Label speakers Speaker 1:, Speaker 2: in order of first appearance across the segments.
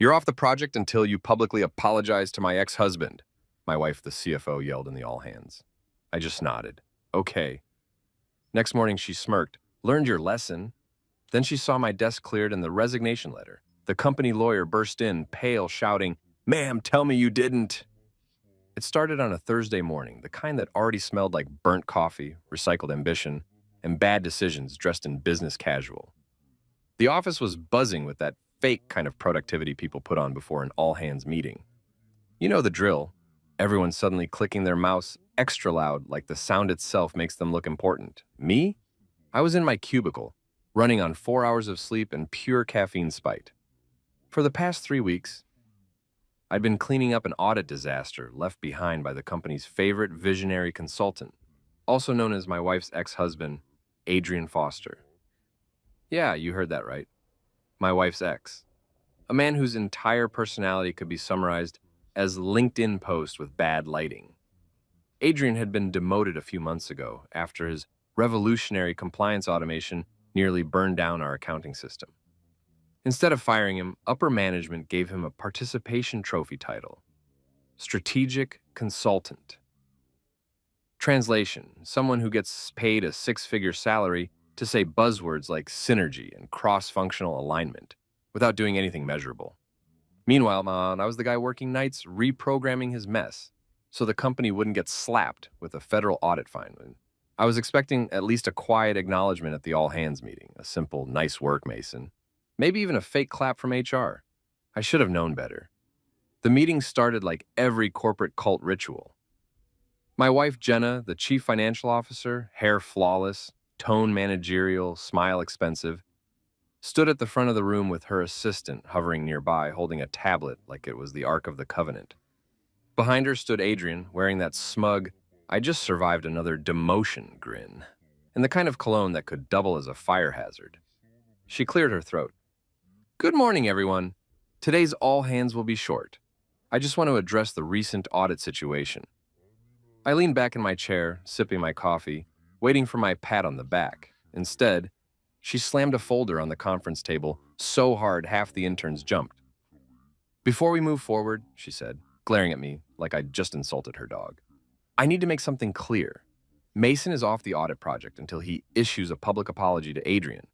Speaker 1: You're off the project until you publicly apologize to my ex-husband, my wife, the CFO, yelled in the all hands. I just nodded. Okay. Next morning, she smirked. Learned your lesson. Then she saw my desk cleared and the resignation letter. The company lawyer burst in, pale, shouting, "Ma'am, tell me you didn't." It started on a Thursday morning, the kind that already smelled like burnt coffee, recycled ambition, and bad decisions dressed in business casual. The office was buzzing with that fake kind of productivity people put on before an all-hands meeting. You know the drill. Everyone suddenly clicking their mouse extra loud like the sound itself makes them look important. Me? I was in my cubicle, running on 4 hours of sleep and pure caffeine spite. For the past 3 weeks, I'd been cleaning up an audit disaster left behind by the company's favorite visionary consultant, also known as my wife's ex-husband, Adrian Foster. Yeah, you heard that right. My wife's ex. A man whose entire personality could be summarized as LinkedIn post with bad lighting. Adrian had been demoted a few months ago after his revolutionary compliance automation nearly burned down our accounting system. Instead of firing him, upper management gave him a participation trophy title, Strategic Consultant. Translation, someone who gets paid a six-figure salary to say buzzwords like synergy and cross-functional alignment without doing anything measurable. Meanwhile, I was the guy working nights reprogramming his mess so the company wouldn't get slapped with a federal audit fine. I was expecting at least a quiet acknowledgement at the all-hands meeting, a simple, "nice work, Mason." Maybe even a fake clap from HR. I should have known better. The meeting started like every corporate cult ritual. My wife, Jenna, the chief financial officer, hair flawless, tone managerial, smile expensive, stood at the front of the room with her assistant hovering nearby, holding a tablet like it was the Ark of the Covenant. Behind her stood Adrian, wearing that smug, "I just survived another demotion" grin, and the kind of cologne that could double as a fire hazard. She cleared her throat. "Good morning, everyone. Today's all hands will be short. I just want to address the recent audit situation." I leaned back in my chair, sipping my coffee, waiting for my pat on the back. Instead, she slammed a folder on the conference table so hard half the interns jumped. "Before we move forward," she said, glaring at me like I'd just insulted her dog, "I need to make something clear. Mason is off the audit project until he issues a public apology to Adrian."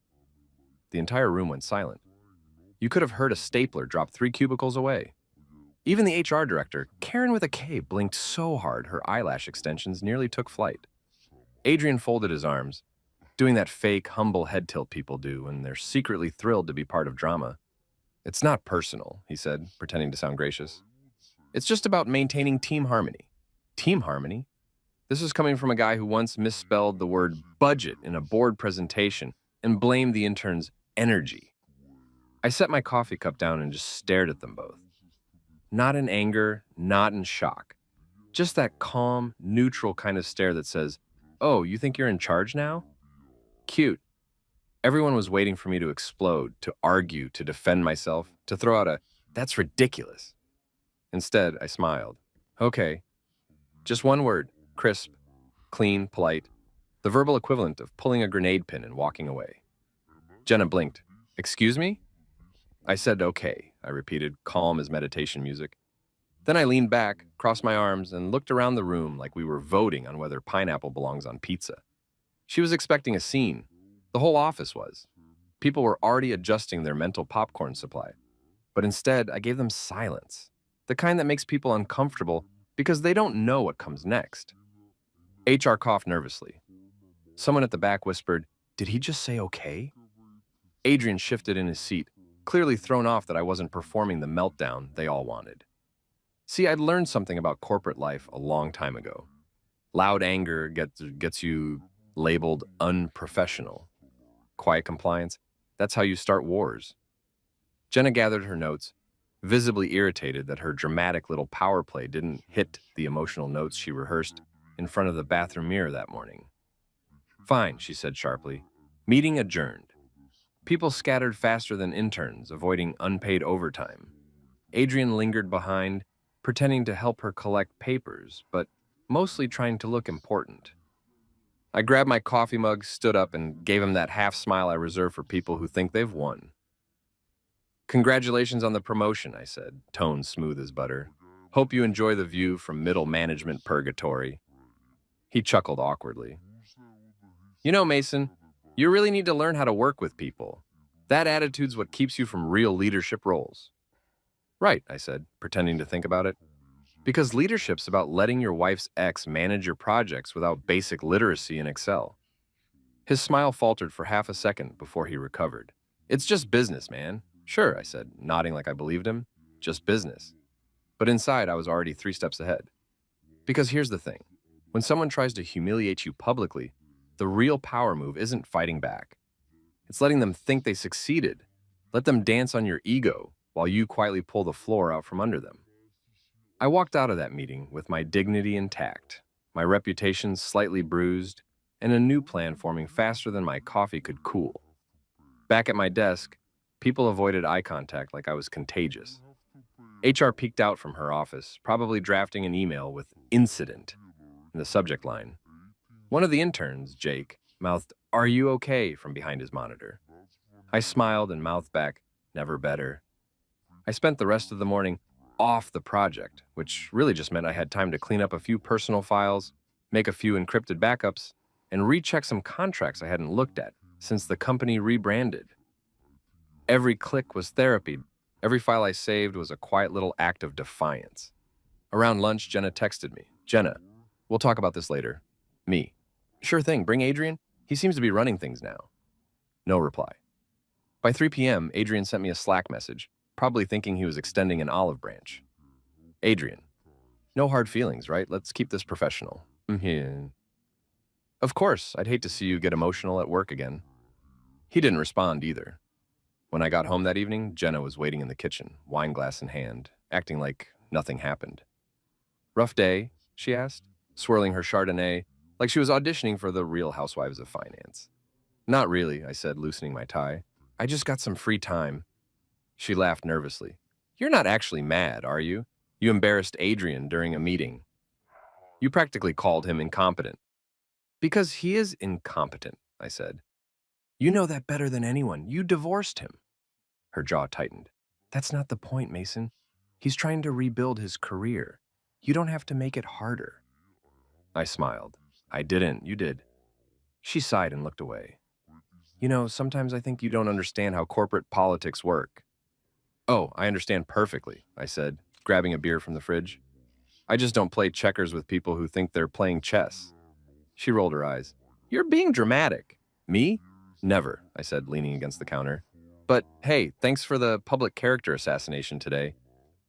Speaker 1: The entire room went silent. You could have heard a stapler drop 3 cubicles away. Even the HR director, Karen with a K, blinked so hard her eyelash extensions nearly took flight. Adrian folded his arms, doing that fake, humble head tilt people do when they're secretly thrilled to be part of drama. "It's not personal," he said, pretending to sound gracious. "It's just about maintaining team harmony." Team harmony? This was coming from a guy who once misspelled the word budget in a board presentation and blamed the intern's energy. I set my coffee cup down and just stared at them both. Not in anger, not in shock. Just that calm, neutral kind of stare that says, "Oh, you think you're in charge now?" Cute. Everyone was waiting for me to explode, to argue, to defend myself, to throw out a, "That's ridiculous." Instead, I smiled. Okay. Just one word. Crisp, clean, polite. The verbal equivalent of pulling a grenade pin and walking away. Jenna blinked. "Excuse me?" I said, "Okay," I repeated, calm as meditation music. Then I leaned back, crossed my arms, and looked around the room like we were voting on whether pineapple belongs on pizza. She was expecting a scene. The whole office was. People were already adjusting their mental popcorn supply. But instead, I gave them silence, the kind that makes people uncomfortable because they don't know what comes next. HR coughed nervously. Someone at the back whispered, "Did he just say okay?" Adrian shifted in his seat, clearly thrown off that I wasn't performing the meltdown they all wanted. See, I'd learned something about corporate life a long time ago. Loud anger gets you labeled unprofessional. Quiet compliance, that's how you start wars. Jenna gathered her notes, visibly irritated that her dramatic little power play didn't hit the emotional notes she rehearsed in front of the bathroom mirror that morning. "Fine," she said sharply. Meeting adjourned. People scattered faster than interns, avoiding unpaid overtime. Adrian lingered behind, pretending to help her collect papers, but mostly trying to look important. I grabbed my coffee mug, stood up, and gave him that half smile I reserve for people who think they've won. Congratulations on the promotion, I said, tone smooth as butter. Hope you enjoy the view from middle management purgatory. He chuckled awkwardly. You know, Mason, you really need to learn how to work with people. That attitude's what keeps you from real leadership roles. Right, I said, pretending to think about it. Because leadership's about letting your wife's ex manage your projects without basic literacy in Excel. His smile faltered for half a second before he recovered. It's just business, man. Sure, I said, nodding like I believed him. Just business. But inside, I was already 3 steps ahead. Because here's the thing. When someone tries to humiliate you publicly, the real power move isn't fighting back. It's letting them think they succeeded. Let them dance on your ego while you quietly pull the floor out from under them. I walked out of that meeting with my dignity intact, my reputation slightly bruised, and a new plan forming faster than my coffee could cool. Back at my desk, people avoided eye contact like I was contagious. HR peeked out from her office, probably drafting an email with "incident" in the subject line. One of the interns, Jake, mouthed, "Are you okay?" from behind his monitor. I smiled and mouthed back, "Never better." I spent the rest of the morning off the project, which really just meant I had time to clean up a few personal files, make a few encrypted backups, and recheck some contracts I hadn't looked at since the company rebranded. Every click was therapy. Every file I saved was a quiet little act of defiance. Around lunch, Jenna texted me. "Jenna, we'll talk about this later." Me. "Sure thing, bring Adrian. He seems to be running things now." No reply. By 3 p.m., Adrian sent me a Slack message, probably thinking he was extending an olive branch. "Adrian, no hard feelings, right? Let's keep this professional." "Mhm." "Of course, I'd hate to see you get emotional at work again." He didn't respond either. When I got home that evening, Jenna was waiting in the kitchen, wine glass in hand, acting like nothing happened. "Rough day?" she asked, swirling her Chardonnay like she was auditioning for the Real Housewives of Finance. "Not really," I said, loosening my tie. "I just got some free time." She laughed nervously. "You're not actually mad, are you? You embarrassed Adrian during a meeting. You practically called him incompetent." "Because he is incompetent," I said. "You know that better than anyone. You divorced him." Her jaw tightened. "That's not the point, Mason. He's trying to rebuild his career. You don't have to make it harder." I smiled. "I didn't. You did." She sighed and looked away. "You know, sometimes I think you don't understand how corporate politics work." "Oh, I understand perfectly," I said, grabbing a beer from the fridge. "I just don't play checkers with people who think they're playing chess." She rolled her eyes. "You're being dramatic." "Me? Never," I said, leaning against the counter. "But hey, thanks for the public character assassination today.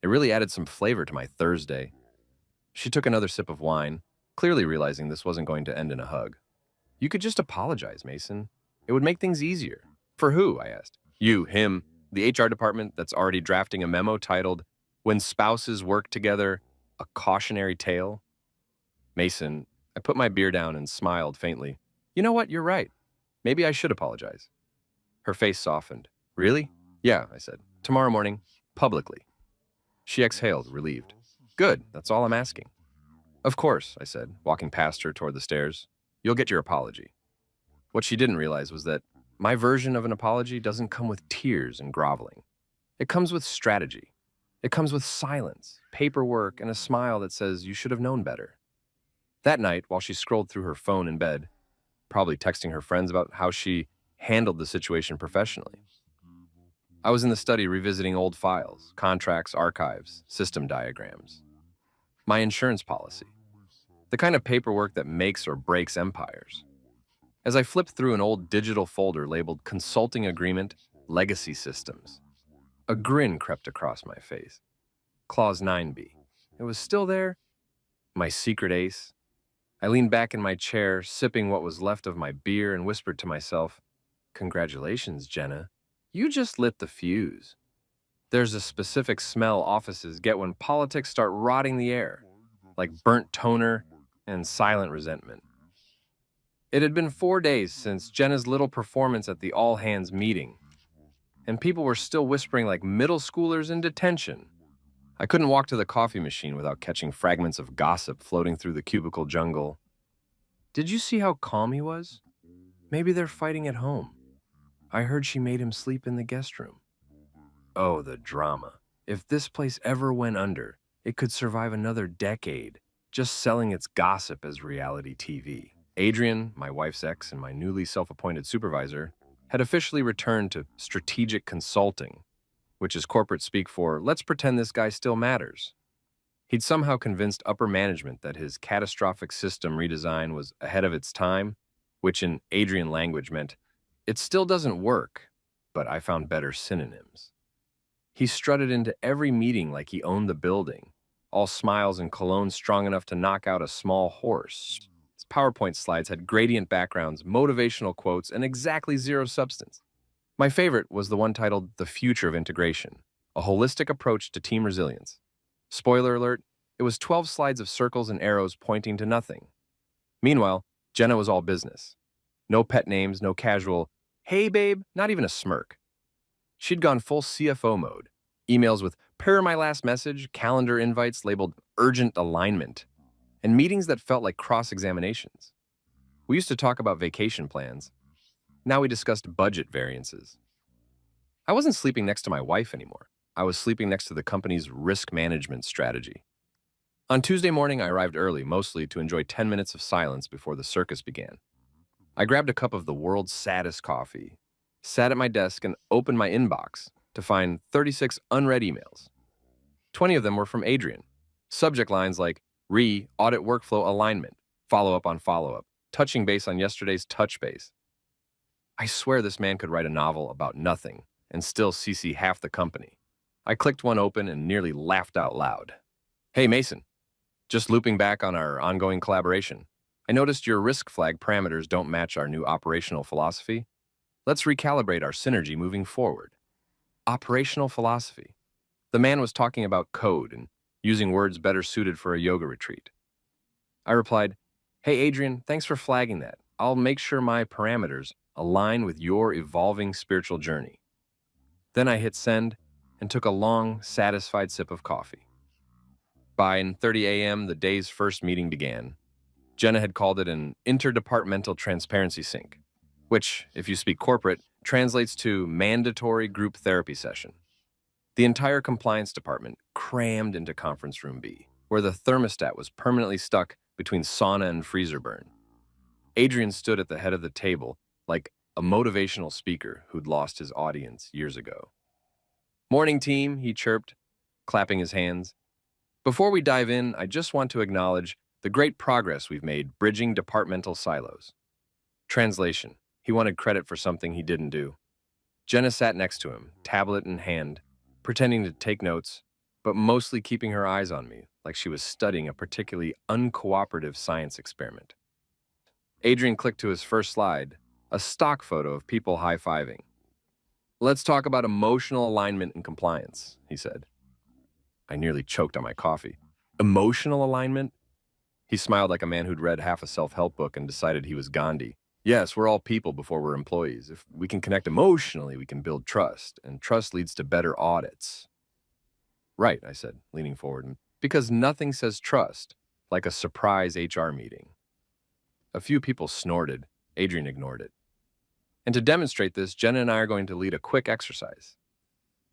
Speaker 1: It really added some flavor to my Thursday." She took another sip of wine, clearly realizing this wasn't going to end in a hug. "You could just apologize, Mason. It would make things easier." "For who?" I asked. "You, him, the HR department that's already drafting a memo titled, 'When Spouses Work Together, a Cautionary Tale.'" "Mason," I put my beer down and smiled faintly. "You know what? You're right. Maybe I should apologize." Her face softened. "Really?" "Yeah," I said. "Tomorrow morning, publicly." She exhaled, relieved. "Good, that's all I'm asking." "Of course," I said, walking past her toward the stairs. "You'll get your apology." What she didn't realize was that my version of an apology doesn't come with tears and groveling. It comes with strategy. It comes with silence, paperwork, and a smile that says you should have known better. That night, while she scrolled through her phone in bed, probably texting her friends about how she handled the situation professionally, I was in the study revisiting old files, contracts, archives, system diagrams. My insurance policy. The kind of paperwork that makes or breaks empires. As I flipped through an old digital folder labeled Consulting Agreement, Legacy Systems, a grin crept across my face. Clause 9B. It was still there, my secret ace. I leaned back in my chair, sipping what was left of my beer, and whispered to myself, "Congratulations, Jenna. You just lit the fuse." There's a specific smell offices get when politics start rotting the air, like burnt toner and silent resentment. It had been 4 days since Jenna's little performance at the all-hands meeting, and people were still whispering like middle schoolers in detention. I couldn't walk to the coffee machine without catching fragments of gossip floating through the cubicle jungle. "Did you see how calm he was? Maybe they're fighting at home. I heard she made him sleep in the guest room." Oh, the drama. If this place ever went under, it could survive another decade, just selling its gossip as reality TV. Adrian, my wife's ex and my newly self-appointed supervisor, had officially returned to strategic consulting, which is corporate speak for let's pretend this guy still matters. He'd somehow convinced upper management that his catastrophic system redesign was ahead of its time, which in Adrian language meant it still doesn't work, but I found better synonyms. He strutted into every meeting like he owned the building, all smiles and cologne strong enough to knock out a small horse. His PowerPoint slides had gradient backgrounds, motivational quotes, and exactly zero substance. My favorite was the one titled The Future of Integration, a holistic approach to team resilience. Spoiler alert, it was 12 slides of circles and arrows pointing to nothing. Meanwhile, Jenna was all business. No pet names, no casual, hey babe, not even a smirk. She'd gone full CFO mode. Emails with per my last message, calendar invites labeled urgent alignment, and meetings that felt like cross-examinations. We used to talk about vacation plans. Now we discussed budget variances. I wasn't sleeping next to my wife anymore. I was sleeping next to the company's risk management strategy. On Tuesday morning, I arrived early, mostly to enjoy 10 minutes of silence before the circus began. I grabbed a cup of the world's saddest coffee, sat at my desk, and opened my inbox to find 36 unread emails. 20 of them were from Adrian. Subject lines like audit workflow alignment, follow-up on follow-up, touching base on yesterday's touch base. I swear this man could write a novel about nothing and still CC half the company. I clicked one open and nearly laughed out loud. Hey, Mason, just looping back on our ongoing collaboration. I noticed your risk flag parameters don't match our new operational philosophy. Let's recalibrate our synergy moving forward. Operational philosophy. The man was talking about code and using words better suited for a yoga retreat. I replied, hey, Adrian, thanks for flagging that. I'll make sure my parameters align with your evolving spiritual journey. Then I hit send and took a long, satisfied sip of coffee. By 9:30 a.m., the day's first meeting began. Jenna had called it an interdepartmental transparency sync, which, if you speak corporate, translates to mandatory group therapy session. The entire compliance department crammed into conference room B, where the thermostat was permanently stuck between sauna and freezer burn. Adrian stood at the head of the table like a motivational speaker who'd lost his audience years ago. Morning, team, he chirped, clapping his hands. Before we dive in, I just want to acknowledge the great progress we've made bridging departmental silos. Translation. He wanted credit for something he didn't do. Jenna sat next to him, tablet in hand, pretending to take notes, but mostly keeping her eyes on me, like she was studying a particularly uncooperative science experiment. Adrian clicked to his first slide, a stock photo of people high-fiving. Let's talk about emotional alignment and compliance, he said. I nearly choked on my coffee. Emotional alignment? He smiled like a man who'd read half a self-help book and decided he was Gandhi. Yes, we're all people before we're employees. If we can connect emotionally, we can build trust, and trust leads to better audits. Right, I said, leaning forward, because nothing says trust like a surprise HR meeting. A few people snorted. Adrian ignored it. And to demonstrate this, Jenna and I are going to lead a quick exercise.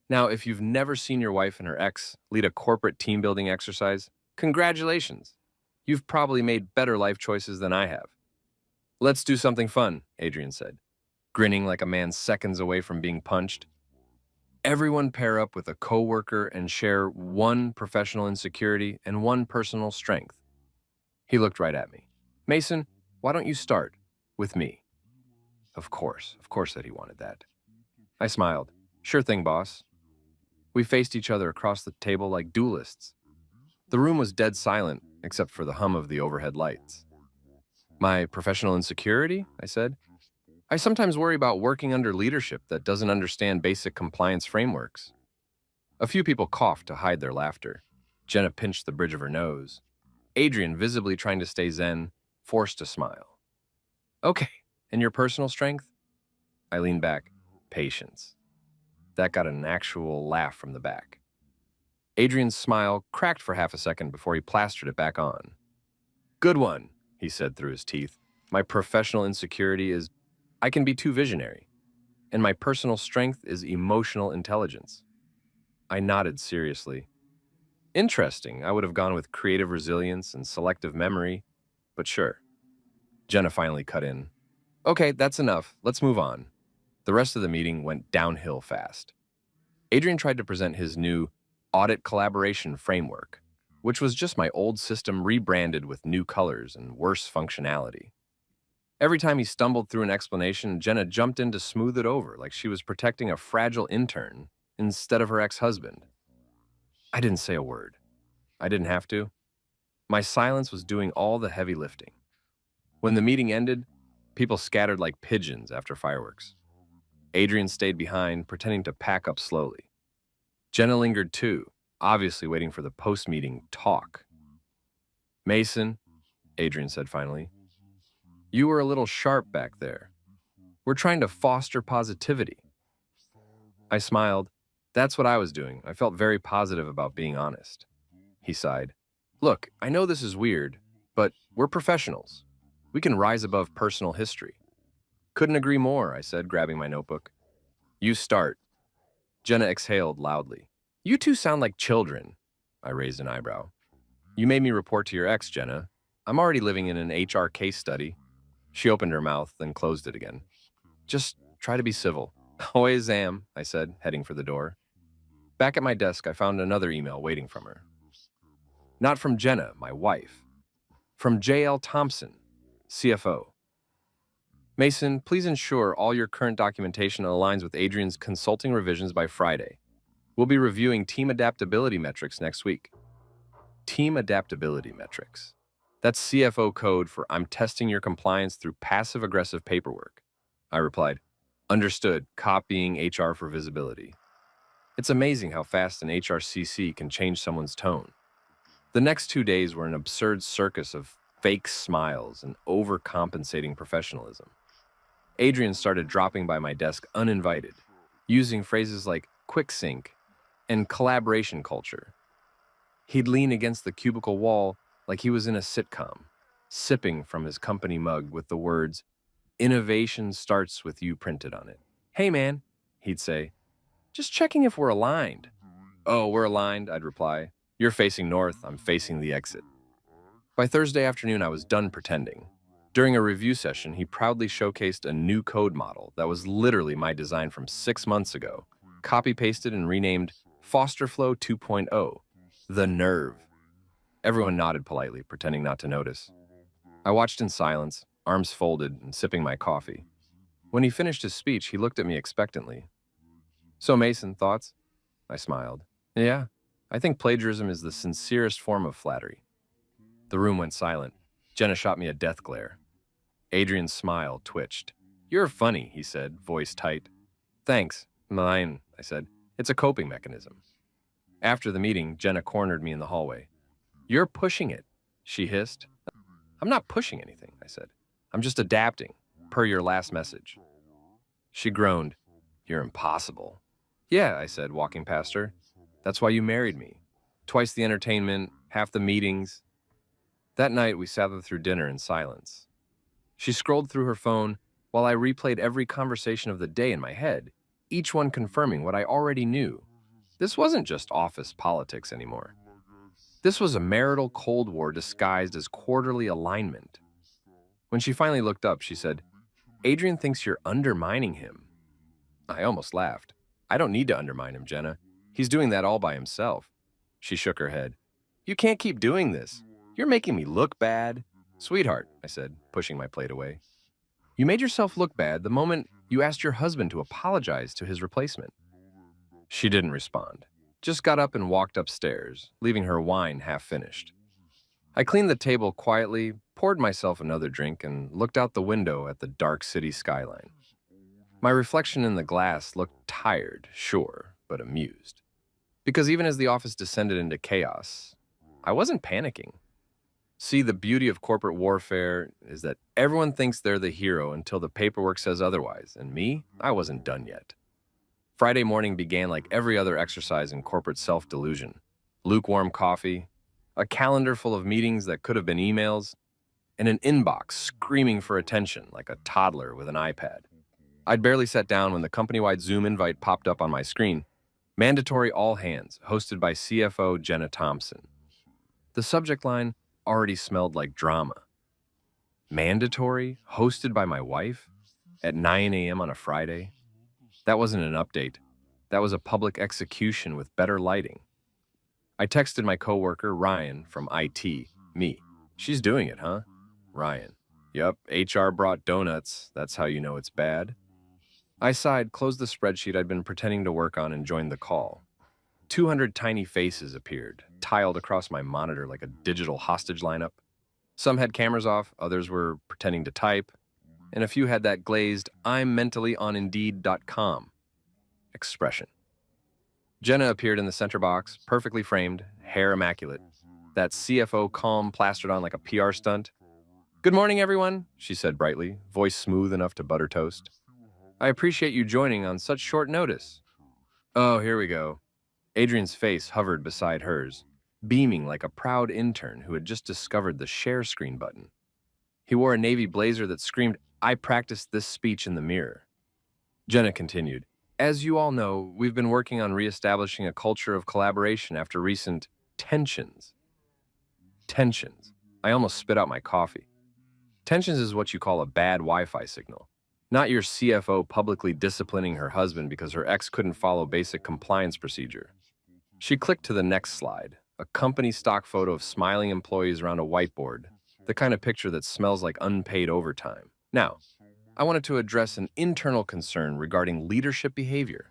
Speaker 1: Now, if you've never seen your wife and her ex lead a corporate team-building exercise, congratulations. You've probably made better life choices than I have. Let's do something fun, Adrian said, grinning like a man seconds away from being punched. Everyone pair up with a coworker and share one professional insecurity and one personal strength. He looked right at me. Mason, why don't you start with me? Of course that he wanted that. I smiled. Sure thing, boss. We faced each other across the table like duelists. The room was dead silent, except for the hum of the overhead lights. My professional insecurity, I said. I sometimes worry about working under leadership that doesn't understand basic compliance frameworks. A few people coughed to hide their laughter. Jenna pinched the bridge of her nose. Adrian, visibly trying to stay zen, forced a smile. Okay, and your personal strength? I leaned back. Patience. That got an actual laugh from the back. Adrian's smile cracked for half a second before he plastered it back on. Good one, he said through his teeth. My professional insecurity is I can be too visionary, and my personal strength is emotional intelligence. I nodded seriously. Interesting. I would have gone with creative resilience and selective memory, but sure. Jenna finally cut in. Okay, that's enough. Let's move on. The rest of the meeting went downhill fast. Adrian tried to present his new audit collaboration framework, which was just my old system rebranded with new colors and worse functionality. Every time he stumbled through an explanation, Jenna jumped in to smooth it over like she was protecting a fragile intern instead of her ex-husband. I didn't say a word. I didn't have to. My silence was doing all the heavy lifting. When the meeting ended, people scattered like pigeons after fireworks. Adrian stayed behind, pretending to pack up slowly. Jenna lingered too, obviously waiting for the post-meeting talk. Mason, Adrian said finally, you were a little sharp back there. We're trying to foster positivity. I smiled. That's what I was doing. I felt very positive about being honest. He sighed. Look, I know this is weird, but we're professionals. We can rise above personal history. Couldn't agree more, I said, grabbing my notebook. You start. Jenna exhaled loudly. You two sound like children. I raised an eyebrow. You made me report to your ex, Jenna. I'm already living in an HR case study. She opened her mouth, then closed it again. Just try to be civil. Always am, I said, heading for the door. Back at my desk, I found another email waiting from her. Not from Jenna, my wife. From J.L. Thompson, CFO. Mason, please ensure all your current documentation aligns with Adrian's consulting revisions by Friday. We'll be reviewing team adaptability metrics next week. Team adaptability metrics. That's CFO code for I'm testing your compliance through passive-aggressive paperwork. I replied, understood, copying HR for visibility. It's amazing how fast an HRCC can change someone's tone. The next 2 days were an absurd circus of fake smiles and overcompensating professionalism. Adrian started dropping by my desk uninvited, using phrases like quick sync and collaboration culture. He'd lean against the cubicle wall like he was in a sitcom, sipping from his company mug with the words, "Innovation starts with you" printed on it. Hey man, he'd say, just checking if we're aligned. Oh, we're aligned, I'd reply. You're facing north, I'm facing the exit. By Thursday afternoon, I was done pretending. During a review session, he proudly showcased a new code model that was literally my design from 6 months ago, copy-pasted and renamed FosterFlow 2.0. The nerve. Everyone nodded politely, pretending not to notice. I watched in silence, arms folded and sipping my coffee. When he finished his speech, he looked at me expectantly. So Mason, thoughts? I smiled. Yeah, I think plagiarism is the sincerest form of flattery. The room went silent. Jenna shot me a death glare. Adrian's smile twitched. You're funny, he said, voice tight. Thanks. Mine, I said. It's a coping mechanism. After the meeting, Jenna cornered me in the hallway. You're pushing it, she hissed. I'm not pushing anything, I said. I'm just adapting, per your last message. She groaned. You're impossible. Yeah, I said, walking past her. That's why you married me. Twice the entertainment, half the meetings. That night, we sat through dinner in silence. She scrolled through her phone while I replayed every conversation of the day in my head, each one confirming what I already knew. This wasn't just office politics anymore. This was a marital Cold War disguised as quarterly alignment. When she finally looked up, she said, Adrian thinks you're undermining him. I almost laughed. I don't need to undermine him, Jenna. He's doing that all by himself. She shook her head. You can't keep doing this. You're making me look bad. Sweetheart, I said, pushing my plate away. You made yourself look bad the moment you asked your husband to apologize to his replacement. She didn't respond, just got up and walked upstairs, leaving her wine half finished. I cleaned the table quietly, poured myself another drink, and looked out the window at the dark city skyline. My reflection in the glass looked tired, sure, but amused. Because even as the office descended into chaos, I wasn't panicking. See, the beauty of corporate warfare is that everyone thinks they're the hero until the paperwork says otherwise, and me, I wasn't done yet. Friday morning began like every other exercise in corporate self-delusion. Lukewarm coffee, a calendar full of meetings that could have been emails, and an inbox screaming for attention like a toddler with an iPad. I'd barely sat down when the company-wide Zoom invite popped up on my screen. Mandatory all hands, hosted by CFO Jenna Thompson. The subject line already smelled like drama. Mandatory, hosted by my wife at 9 a.m. on a Friday? That wasn't an update. That was a public execution with better lighting. I texted my coworker, Ryan, from IT. Me. She's doing it, huh? Ryan. Yup, HR brought donuts. That's how you know it's bad. I sighed, closed the spreadsheet I'd been pretending to work on, and joined the call. 200 tiny faces appeared, tiled across my monitor like a digital hostage lineup. Some had cameras off, others were pretending to type, and a few had that glazed, I'm mentally on Indeed.com expression. Jenna appeared in the center box, perfectly framed, hair immaculate, that CFO calm plastered on like a PR stunt. Good morning, everyone, she said brightly, voice smooth enough to butter toast. I appreciate you joining on such short notice. Oh, here we go. Adrian's face hovered beside hers, beaming like a proud intern who had just discovered the share screen button. He wore a navy blazer that screamed, I practiced this speech in the mirror. Jenna continued, as you all know, we've been working on reestablishing a culture of collaboration after recent tensions. Tensions. I almost spit out my coffee. Tensions is what you call a bad Wi-Fi signal. Not your CFO publicly disciplining her husband because her ex couldn't follow basic compliance procedure. She clicked to the next slide, a company stock photo of smiling employees around a whiteboard, the kind of picture that smells like unpaid overtime. Now, I wanted to address an internal concern regarding leadership behavior.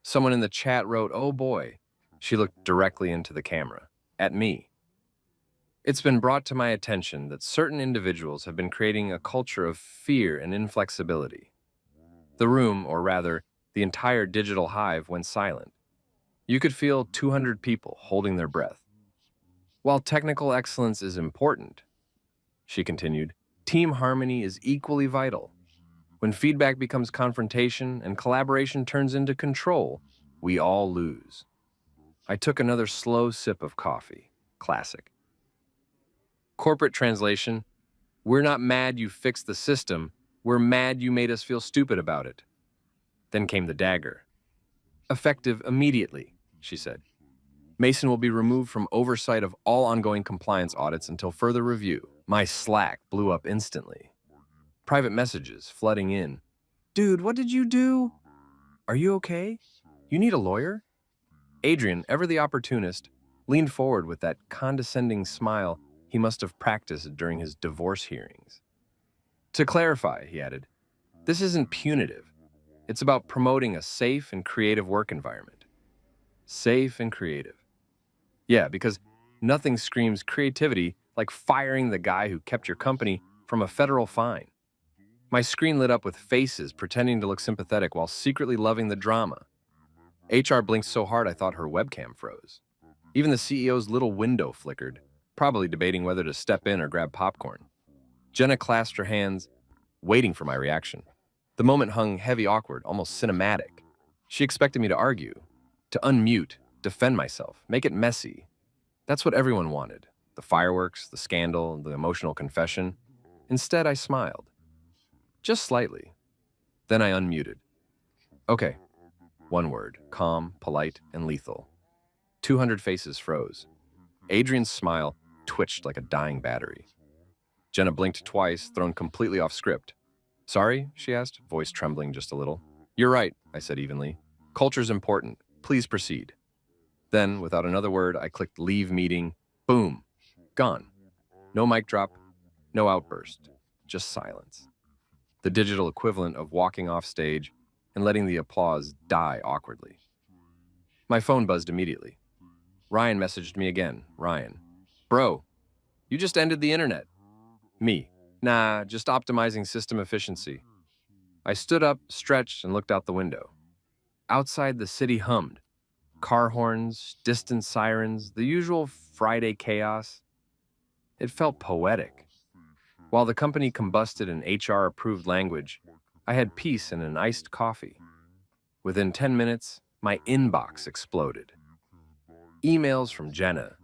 Speaker 1: Someone in the chat wrote, oh boy. She looked directly into the camera, at me. It's been brought to my attention that certain individuals have been creating a culture of fear and inflexibility. The room, or rather, the entire digital hive, went silent. You could feel 200 people holding their breath. While technical excellence is important, she continued, team harmony is equally vital. When feedback becomes confrontation and collaboration turns into control, we all lose. I took another slow sip of coffee. Classic. Corporate translation, we're not mad you fixed the system, we're mad you made us feel stupid about it. Then came the dagger. Effective immediately, she said. Mason will be removed from oversight of all ongoing compliance audits until further review. My Slack blew up instantly. Private messages flooding in. Dude, what did you do? Are you okay? You need a lawyer? Adrian, ever the opportunist, leaned forward with that condescending smile he must have practiced during his divorce hearings. To clarify, he added, this isn't punitive. It's about promoting a safe and creative work environment. Safe and creative. Yeah, because nothing screams creativity like firing the guy who kept your company from a federal fine. My screen lit up with faces pretending to look sympathetic while secretly loving the drama. HR blinked so hard I thought her webcam froze. Even the CEO's little window flickered, probably debating whether to step in or grab popcorn. Jenna clasped her hands, waiting for my reaction. The moment hung heavy, awkward, almost cinematic. She expected me to argue, to unmute, defend myself, make it messy. That's what everyone wanted. The fireworks, the scandal, the emotional confession. Instead, I smiled. Just slightly. Then I unmuted. Okay. One word. Calm, polite, and lethal. 200 faces froze. Adrian's smile twitched like a dying battery. Jenna blinked twice, thrown completely off script. Sorry, she asked, voice trembling just a little. You're right, I said evenly. Culture's important. Please proceed. Then, without another word, I clicked leave meeting. Boom. Gone. No mic drop, no outburst, just silence. The digital equivalent of walking off stage and letting the applause die awkwardly. My phone buzzed immediately. Ryan messaged me again. Ryan. Bro, you just ended the internet. Me. Nah, just optimizing system efficiency. I stood up, stretched, and looked out the window. Outside, the city hummed. Car horns, distant sirens, the usual Friday chaos. It felt poetic. While the company combusted in HR-approved language, I had peace and an iced coffee. Within 10 minutes, my inbox exploded. Emails from Jenna,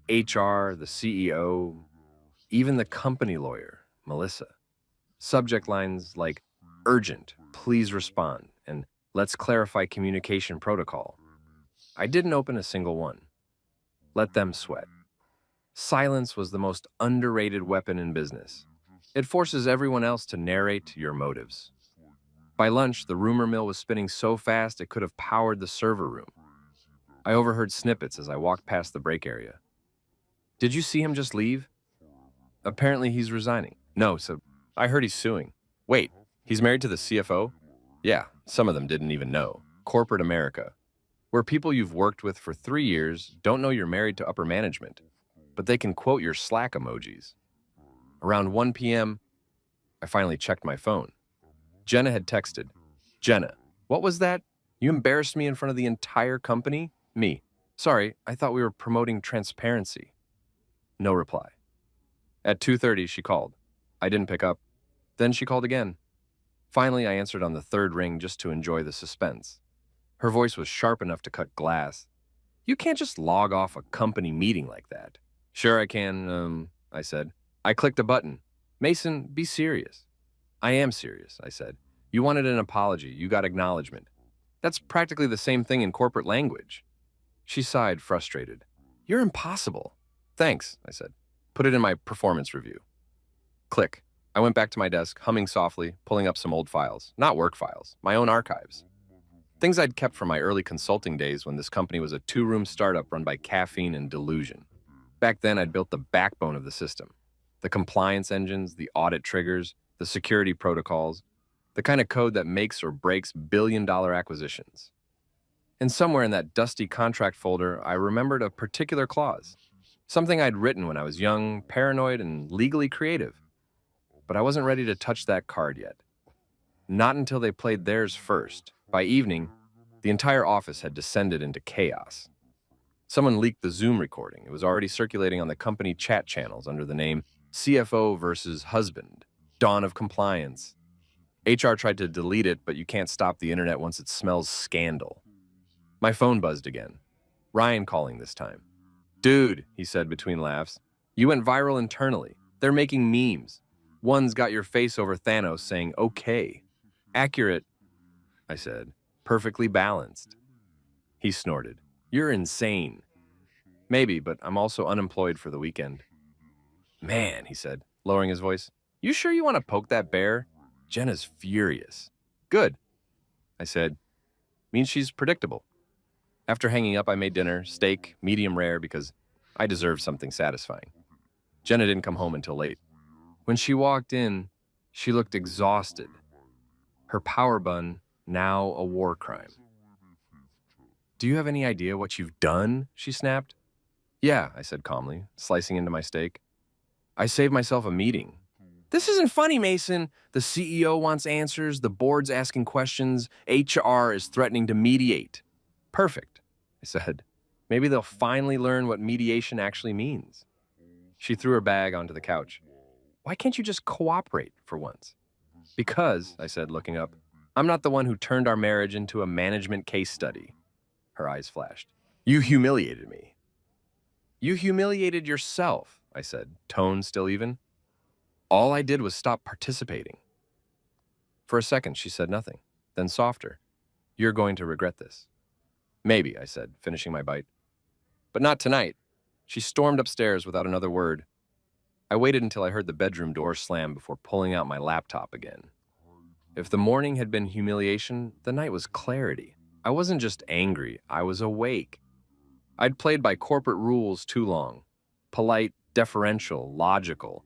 Speaker 1: HR, the CEO, even the company lawyer, Melissa. Subject lines like, urgent, please respond, and let's clarify communication protocol. I didn't open a single one. Let them sweat. Silence was the most underrated weapon in business. It forces everyone else to narrate your motives. By lunch, the rumor mill was spinning so fast it could have powered the server room. I overheard snippets as I walked past the break area. Did you see him just leave? Apparently he's resigning. No, so I heard he's suing. Wait, he's married to the CFO? Yeah, some of them didn't even know. Corporate America, where people you've worked with for 3 years don't know you're married to upper management, but they can quote your Slack emojis. Around 1 p.m., I finally checked my phone. Jenna had texted. Jenna, what was that? You embarrassed me in front of the entire company? Me. Sorry, I thought we were promoting transparency. No reply. At 2:30, she called. I didn't pick up. Then she called again. Finally, I answered on the third ring just to enjoy the suspense. Her voice was sharp enough to cut glass. You can't just log off a company meeting like that. Sure I can, I said. I clicked a button. Mason, be serious. I am serious, I said. You wanted an apology. You got acknowledgement. That's practically the same thing in corporate language. She sighed, frustrated. You're impossible. Thanks, I said. Put it in my performance review. Click. I went back to my desk, humming softly, pulling up some old files. Not work files, my own archives. Things I'd kept from my early consulting days when this company was a 2-room startup run by caffeine and delusion. Back then, I'd built the backbone of the system. The compliance engines, the audit triggers, the security protocols, the kind of code that makes or breaks billion-dollar acquisitions. And somewhere in that dusty contract folder, I remembered a particular clause. Something I'd written when I was young, paranoid, and legally creative. But I wasn't ready to touch that card yet. Not until they played theirs first. By evening, the entire office had descended into chaos. Someone leaked the Zoom recording. It was already circulating on the company chat channels under the name CFO versus Husband, Dawn of Compliance. HR tried to delete it, but you can't stop the internet once it smells scandal. My phone buzzed again. Ryan calling this time. Dude, he said between laughs, you went viral internally. They're making memes. One's got your face over Thanos saying, okay. Accurate, I said. Perfectly balanced. He snorted. You're insane. Maybe, but I'm also unemployed for the weekend. Man, he said, lowering his voice. You sure you want to poke that bear? Jenna's furious. Good, I said. Means she's predictable. After hanging up, I made dinner, steak, medium rare, because I deserved something satisfying. Jenna didn't come home until late. When she walked in, she looked exhausted. Her power bun, now a war crime. Do you have any idea what you've done? She snapped. Yeah, I said calmly, slicing into my steak. I saved myself a meeting. This isn't funny, Mason. The CEO wants answers, the board's asking questions, HR is threatening to mediate. Perfect, I said. Maybe they'll finally learn what mediation actually means. She threw her bag onto the couch. Why can't you just cooperate for once? Because, I said, looking up, I'm not the one who turned our marriage into a management case study. Her eyes flashed. You humiliated me. You humiliated yourself, I said, tone still even. All I did was stop participating. For a second, she said nothing, then softer. You're going to regret this. Maybe, I said, finishing my bite. But not tonight. She stormed upstairs without another word. I waited until I heard the bedroom door slam before pulling out my laptop again. If the morning had been humiliation, the night was clarity. I wasn't just angry, I was awake. I'd played by corporate rules too long. Polite, deferential, logical.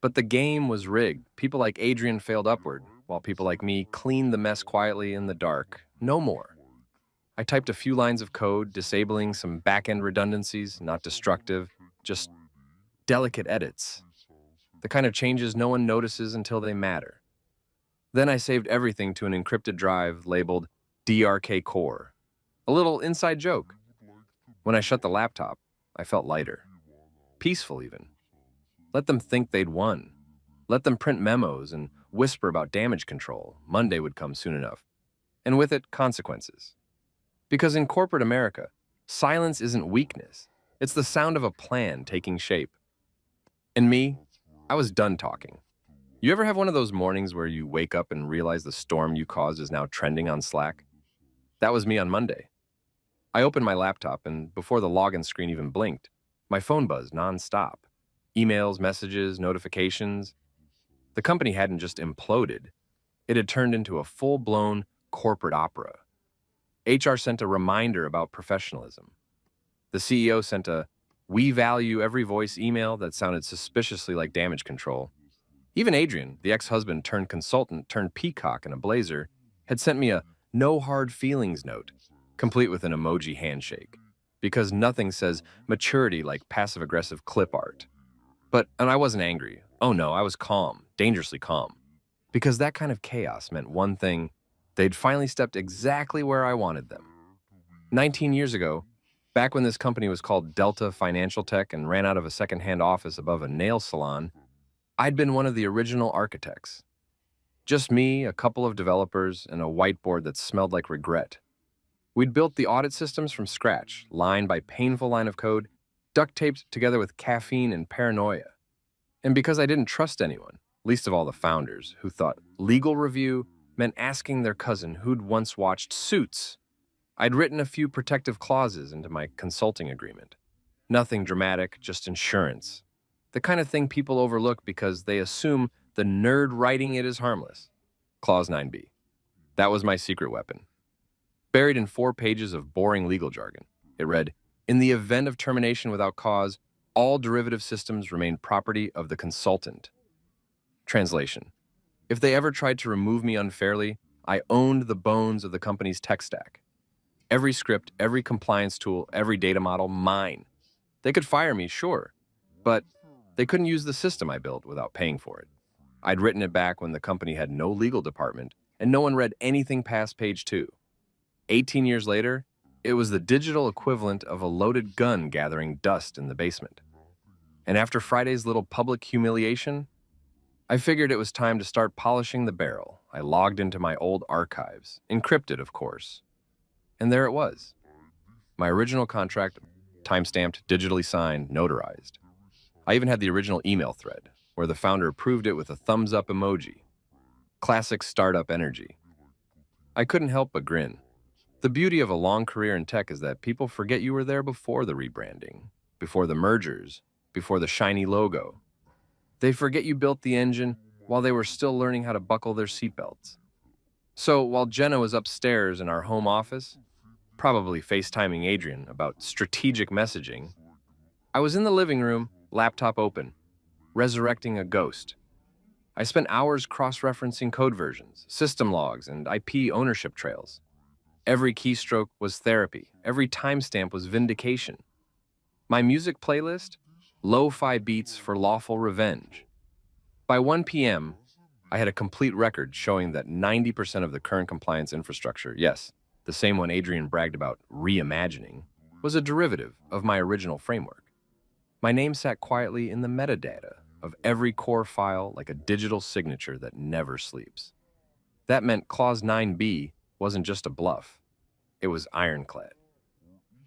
Speaker 1: But the game was rigged. People like Adrian failed upward, while people like me cleaned the mess quietly in the dark. No more. I typed a few lines of code, disabling some back-end redundancies, not destructive, just delicate edits. The kind of changes no one notices until they matter. Then I saved everything to an encrypted drive labeled DRK Core. A little inside joke. When I shut the laptop, I felt lighter. Peaceful even. Let them think they'd won. Let them print memos and whisper about damage control. Monday would come soon enough. And with it, consequences. Because in corporate America, silence isn't weakness. It's the sound of a plan taking shape. And me, I was done talking. You ever have one of those mornings where you wake up and realize the storm you caused is now trending on Slack? That was me on Monday. I opened my laptop, and before the login screen even blinked, my phone buzzed nonstop. Emails, messages, notifications. The company hadn't just imploded, it had turned into a full-blown corporate opera. HR sent a reminder about professionalism. The CEO sent a "we value every voice" email that sounded suspiciously like damage control. Even Adrian, the ex-husband turned consultant turned peacock in a blazer, had sent me a "no hard feelings" note, complete with an emoji handshake. Because nothing says maturity like passive-aggressive clip art. And I wasn't angry. Oh no, I was calm, dangerously calm. Because that kind of chaos meant one thing: they'd finally stepped exactly where I wanted them. 19 years ago, back when this company was called Delta Financial Tech and ran out of a second-hand office above a nail salon, I'd been one of the original architects. Just me, a couple of developers, and a whiteboard that smelled like regret. We'd built the audit systems from scratch, line by painful line of code, duct taped together with caffeine and paranoia. And because I didn't trust anyone, least of all the founders, who thought legal review meant asking their cousin who'd once watched Suits, I'd written a few protective clauses into my consulting agreement. Nothing dramatic, just insurance. The kind of thing people overlook because they assume the nerd writing it is harmless. Clause 9b. That was my secret weapon. Buried in 4 pages of boring legal jargon, it read, "In the event of termination without cause, all derivative systems remain property of the consultant." Translation: if they ever tried to remove me unfairly, I owned the bones of the company's tech stack. Every script, every compliance tool, every data model, mine. They could fire me, sure, but they couldn't use the system I built without paying for it. I'd written it back when the company had no legal department, and no one read anything past page 2. 18 years later, it was the digital equivalent of a loaded gun gathering dust in the basement. And after Friday's little public humiliation, I figured it was time to start polishing the barrel. I logged into my old archives, encrypted, of course. And there it was. My original contract, time-stamped, digitally signed, notarized. I even had the original email thread, where the founder approved it with a thumbs-up emoji. Classic startup energy. I couldn't help but grin. The beauty of a long career in tech is that people forget you were there before the rebranding, before the mergers, before the shiny logo. They forget you built the engine while they were still learning how to buckle their seatbelts. So while Jenna was upstairs in our home office, probably FaceTiming Adrian about strategic messaging, I was in the living room, laptop open, resurrecting a ghost. I spent hours cross-referencing code versions, system logs, and IP ownership trails. Every keystroke was therapy. Every timestamp was vindication. My music playlist? Lo-fi beats for lawful revenge. By 1 p.m., I had a complete record showing that 90% of the current compliance infrastructure, yes, the same one Adrian bragged about reimagining, was a derivative of my original framework. My name sat quietly in the metadata of every core file like a digital signature that never sleeps. That meant Clause 9b wasn't just a bluff. It was ironclad.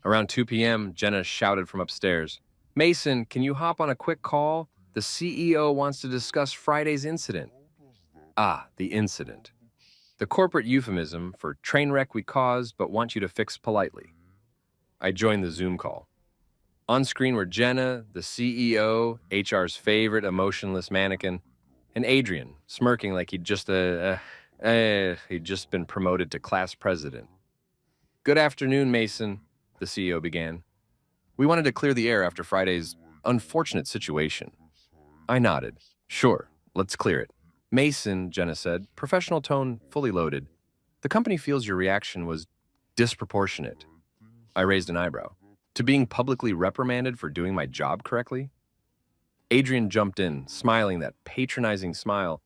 Speaker 1: Around 2 p.m., Jenna shouted from upstairs, "Mason, can you hop on a quick call? The CEO wants to discuss Friday's incident." Ah, the incident. The corporate euphemism for train wreck we caused but want you to fix politely. I joined the Zoom call. On screen were Jenna, the CEO, HR's favorite emotionless mannequin, and Adrian, smirking like he'd just been promoted to class president. "Good afternoon, Mason," the CEO began. "We wanted to clear the air after Friday's unfortunate situation." I nodded. "Sure, let's clear it." "Mason," Jenna said, professional tone fully loaded, "the company feels your reaction was disproportionate." I raised an eyebrow. "To being publicly reprimanded for doing my job correctly?" Adrian jumped in, smiling that patronizing smile.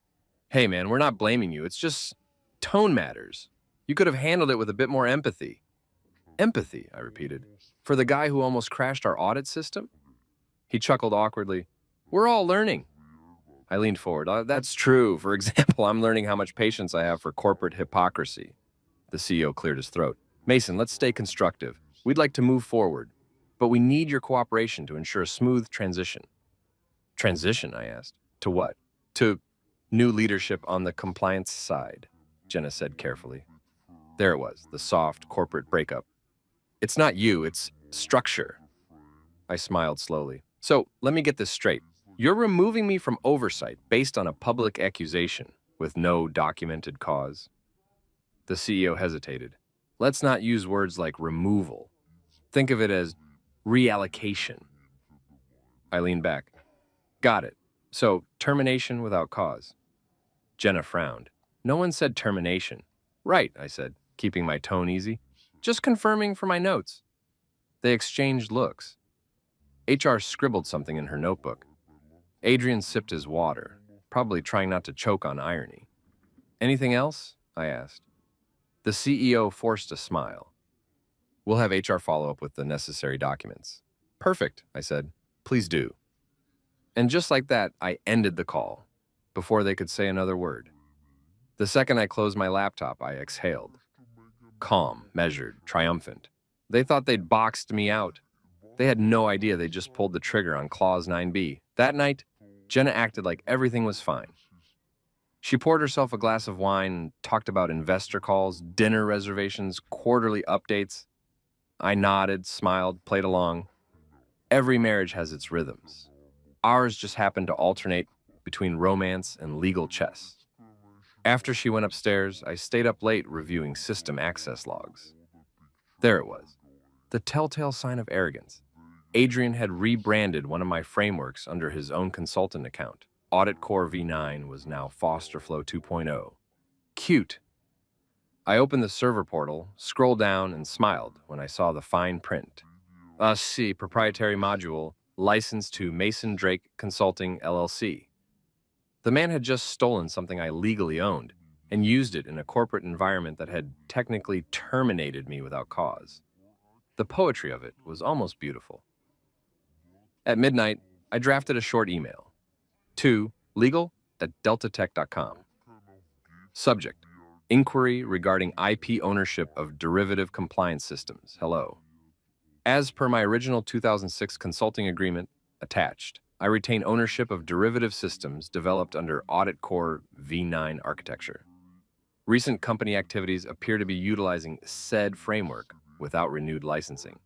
Speaker 1: "Hey man, we're not blaming you, it's just tone matters. You could have handled it with a bit more empathy." "Empathy," I repeated, "for the guy who almost crashed our audit system?" He chuckled awkwardly. "We're all learning." I leaned forward. "That's true. For example, I'm learning how much patience I have for corporate hypocrisy." The CEO cleared his throat. "Mason, let's stay constructive. We'd like to move forward, but we need your cooperation to ensure a smooth transition." "Transition?" I asked. "To what?" "To new leadership on the compliance side," Jenna said carefully. There it was, the soft corporate breakup. It's not you, it's structure. I smiled slowly. So let me get this straight. You're removing me from oversight based on a public accusation with no documented cause. The CEO hesitated. Let's not use words like removal. Think of it as reallocation. I leaned back. Got it. So, termination without cause. Jenna frowned. No one said termination. Right, I said, keeping my tone easy. Just confirming for my notes. They exchanged looks. HR scribbled something in her notebook. Adrian sipped his water, probably trying not to choke on irony. Anything else? I asked. The CEO forced a smile. We'll have HR follow up with the necessary documents. Perfect, I said. Please do. And just like that, I ended the call, before they could say another word. The second I closed my laptop, I exhaled. Calm, measured, triumphant. They thought they'd boxed me out. They had no idea they just pulled the trigger on Clause 9B. That night, Jenna acted like everything was fine. She poured herself a glass of wine and talked about investor calls, dinner reservations, quarterly updates. I nodded, smiled, played along. Every marriage has its rhythms. Ours just happened to alternate between romance and legal chess. After she went upstairs, I stayed up late reviewing system access logs. There it was, the telltale sign of arrogance. Adrian had rebranded one of my frameworks under his own consultant account. Audit Core V9 was now Foster Flow 2.0. Cute. I opened the server portal, scrolled down, and smiled when I saw the fine print. See, proprietary module, licensed to Mason Drake Consulting, LLC. The man had just stolen something I legally owned and used it in a corporate environment that had technically terminated me without cause. The poetry of it was almost beautiful. At midnight, I drafted a short email. To legal@deltatech.com. Subject: Inquiry regarding IP ownership of derivative compliance systems. Hello. As per my original 2006 consulting agreement, attached, I retain ownership of derivative systems developed under Audit Core V9 architecture. Recent company activities appear to be utilizing said framework without renewed licensing.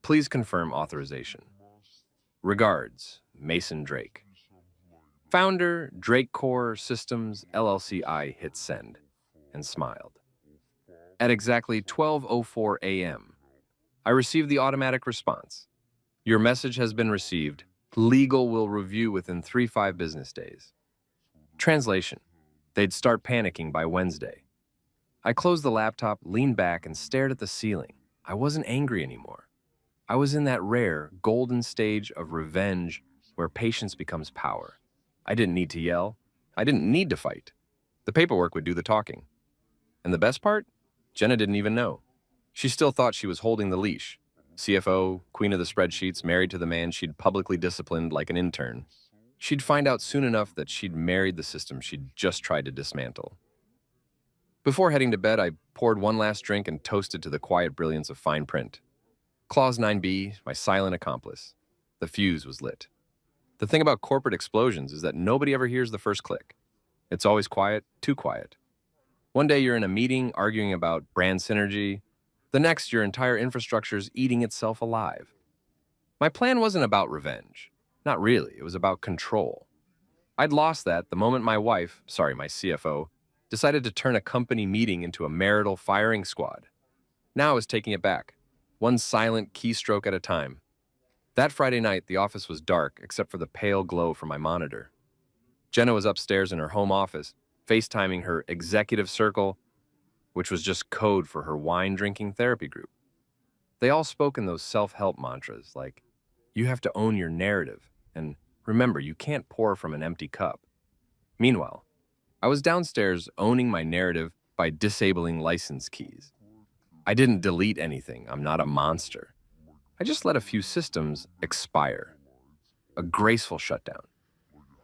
Speaker 1: Please confirm authorization. Regards, Mason Drake. Founder, Drake Core Systems, LLC. I hit send and smiled. At exactly 12:04 a.m., I received the automatic response. Your message has been received. Legal will review within 3-5 business days. Translation: they'd start panicking by Wednesday. I closed the laptop, leaned back, and stared at the ceiling. I wasn't angry anymore. I was in that rare, golden stage of revenge where patience becomes power. I didn't need to yell. I didn't need to fight. The paperwork would do the talking. And the best part? Jenna didn't even know. She still thought she was holding the leash. CFO, queen of the spreadsheets, married to the man she'd publicly disciplined like an intern. She'd find out soon enough that she'd married the system she'd just tried to dismantle. Before heading to bed, I poured one last drink and toasted to the quiet brilliance of fine print. Clause 9B, my silent accomplice. The fuse was lit. The thing about corporate explosions is that nobody ever hears the first click. It's always quiet, too quiet. One day you're in a meeting arguing about brand synergy. The next, your entire infrastructure's eating itself alive. My plan wasn't about revenge. Not really, it was about control. I'd lost that the moment my wife, my CFO, decided to turn a company meeting into a marital firing squad. Now I was taking it back, one silent keystroke at a time. That Friday night, the office was dark except for the pale glow from my monitor. Jenna was upstairs in her home office, FaceTiming her executive circle, which was just code for her wine-drinking therapy group. They all spoke in those self-help mantras like, you have to own your narrative, and remember, you can't pour from an empty cup. Meanwhile, I was downstairs owning my narrative by disabling license keys. I didn't delete anything. I'm not a monster. I just let a few systems expire. A graceful shutdown.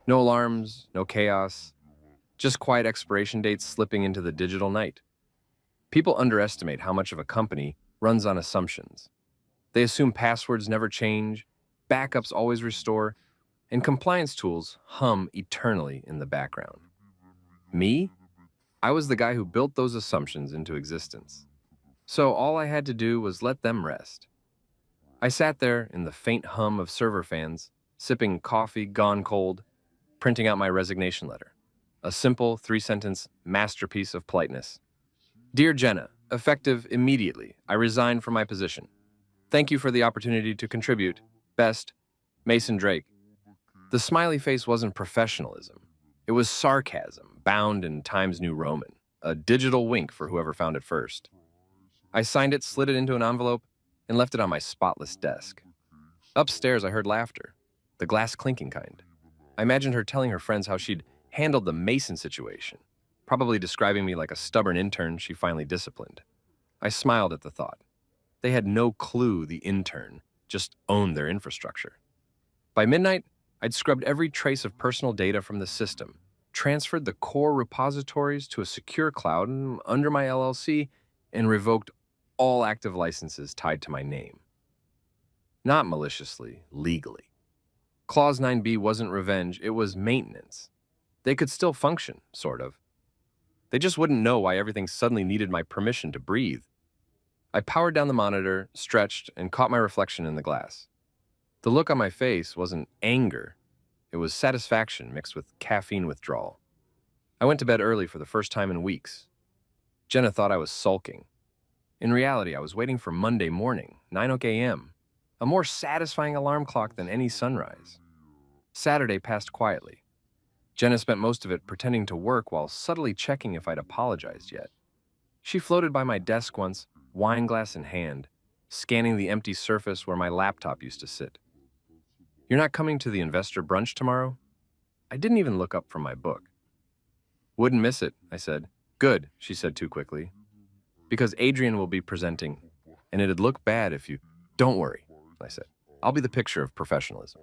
Speaker 1: No alarms, no chaos, just quiet expiration dates slipping into the digital night. People underestimate how much of a company runs on assumptions. They assume passwords never change, backups always restore, and compliance tools hum eternally in the background. Me? I was the guy who built those assumptions into existence. So all I had to do was let them rest. I sat there in the faint hum of server fans, sipping coffee gone cold, printing out my resignation letter. A simple 3-sentence masterpiece of politeness. Dear Jenna, effective immediately, I resign from my position. Thank you for the opportunity to contribute. Best, Mason Drake. The smiley face wasn't professionalism. It was sarcasm, bound in Times New Roman, a digital wink for whoever found it first. I signed it, slid it into an envelope, and left it on my spotless desk. Upstairs, I heard laughter, the glass clinking kind. I imagined her telling her friends how she'd handled the Mason situation, probably describing me like a stubborn intern she finally disciplined. I smiled at the thought. They had no clue the intern just owned their infrastructure. By midnight, I'd scrubbed every trace of personal data from the system, transferred the core repositories to a secure cloud under my LLC, and revoked all active licenses tied to my name. Not maliciously, legally. Clause 9b wasn't revenge, it was maintenance. They could still function, sort of. They just wouldn't know why everything suddenly needed my permission to breathe. I powered down the monitor, stretched, and caught my reflection in the glass. The look on my face wasn't anger. It was satisfaction mixed with caffeine withdrawal. I went to bed early for the first time in weeks. Jenna thought I was sulking. In reality, I was waiting for Monday morning, 9 a.m., a more satisfying alarm clock than any sunrise. Saturday passed quietly. Jenna spent most of it pretending to work while subtly checking if I'd apologized yet. She floated by my desk once, wine glass in hand, scanning the empty surface where my laptop used to sit. You're not coming to the investor brunch tomorrow? I didn't even look up from my book. Wouldn't miss it, I said. Good, she said too quickly. Because Adrian will be presenting, and it'd look bad if you... Don't worry, I said. I'll be the picture of professionalism.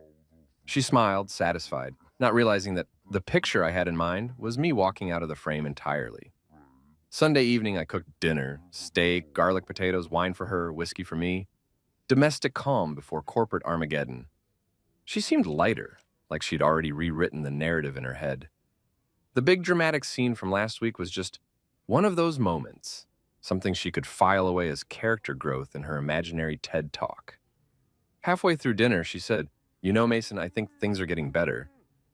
Speaker 1: She smiled, satisfied, not realizing that the picture I had in mind was me walking out of the frame entirely. Sunday evening, I cooked dinner, steak, garlic potatoes, wine for her, whiskey for me. Domestic calm before corporate Armageddon. She seemed lighter, like she'd already rewritten the narrative in her head. The big dramatic scene from last week was just one of those moments, something she could file away as character growth in her imaginary TED Talk. Halfway through dinner, she said, "You know, Mason, I think things are getting better.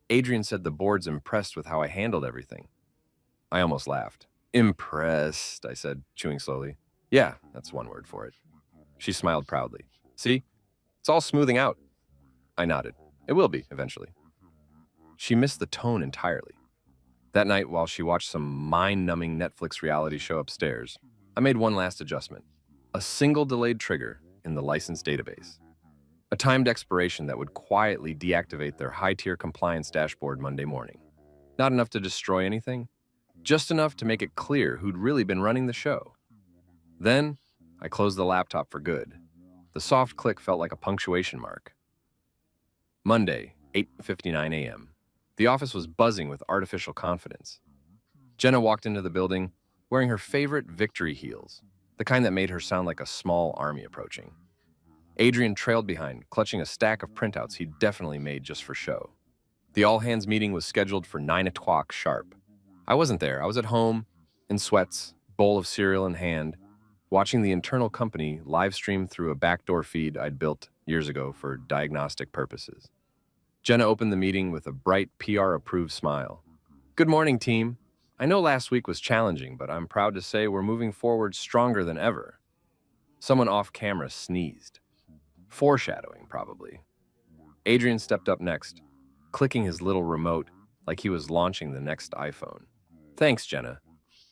Speaker 1: Adrian said the board's impressed with how I handled everything." I almost laughed. Impressed, I said, chewing slowly. Yeah, that's one word for it. She smiled proudly. See? It's all smoothing out. I nodded. It will be, eventually. She missed the tone entirely. That night, while she watched some mind-numbing Netflix reality show upstairs, I made one last adjustment. A single delayed trigger in the license database. A timed expiration that would quietly deactivate their high-tier compliance dashboard Monday morning. Not enough to destroy anything, just enough to make it clear who'd really been running the show. Then, I closed the laptop for good. The soft click felt like a punctuation mark. Monday, 8:59 a.m. The office was buzzing with artificial confidence. Jenna walked into the building wearing her favorite victory heels, the kind that made her sound like a small army approaching. Adrian trailed behind, clutching a stack of printouts he'd definitely made just for show. The all-hands meeting was scheduled for 9 o'clock sharp. I wasn't there. I was at home, in sweats, bowl of cereal in hand, watching the internal company live stream through a backdoor feed I'd built years ago for diagnostic purposes. Jenna opened the meeting with a bright PR-approved smile. Good morning, team. I know last week was challenging, but I'm proud to say we're moving forward stronger than ever. Someone off camera sneezed. Foreshadowing, probably. Adrian stepped up next, clicking his little remote like he was launching the next iPhone. Thanks, Jenna.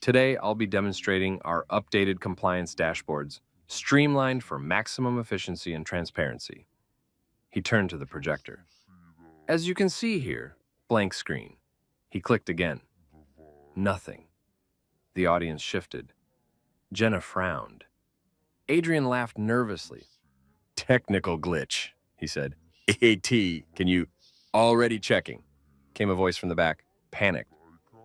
Speaker 1: Today, I'll be demonstrating our updated compliance dashboards, streamlined for maximum efficiency and transparency. He turned to the projector. As you can see here, blank screen. He clicked again. Nothing. The audience shifted. Jenna frowned. Adrian laughed nervously. Technical glitch, he said. AT, can you... Already checking, came a voice from the back, panicked.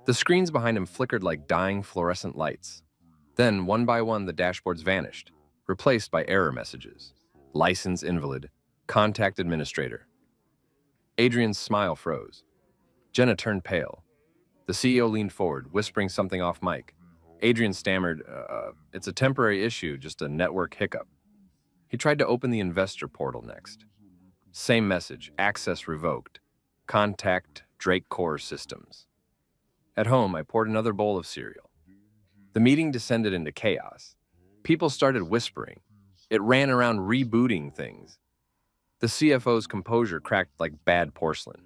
Speaker 1: The screens behind him flickered like dying fluorescent lights. Then, one by one, the dashboards vanished, replaced by error messages. License invalid. Contact administrator. Adrian's smile froze. Jenna turned pale. The CEO leaned forward, whispering something off mic. Adrian stammered, it's a temporary issue, just a network hiccup. He tried to open the investor portal next. Same message, access revoked. Contact Drake Core Systems. At home, I poured another bowl of cereal. The meeting descended into chaos. People started whispering. It ran around rebooting things. The CFO's composure cracked like bad porcelain.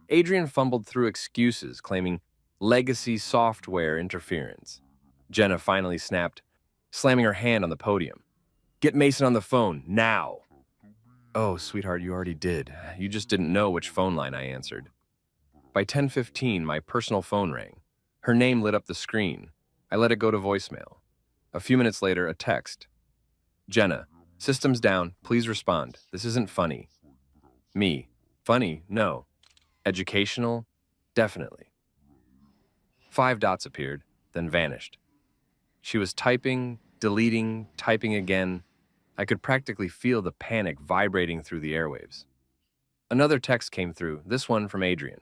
Speaker 1: Adrian fumbled through excuses, claiming legacy software interference. Jenna finally snapped, slamming her hand on the podium. Get Mason on the phone, now! Oh, sweetheart, you already did. You just didn't know which phone line, I answered. By 10:15, my personal phone rang. Her name lit up the screen. I let it go to voicemail. A few minutes later, a text. Jenna, system's down. Please respond. This isn't funny. Me. Funny? No. Educational? Definitely. 5 dots appeared, then vanished. She was typing, deleting, typing again. I could practically feel the panic vibrating through the airwaves. Another text came through, this one from Adrian.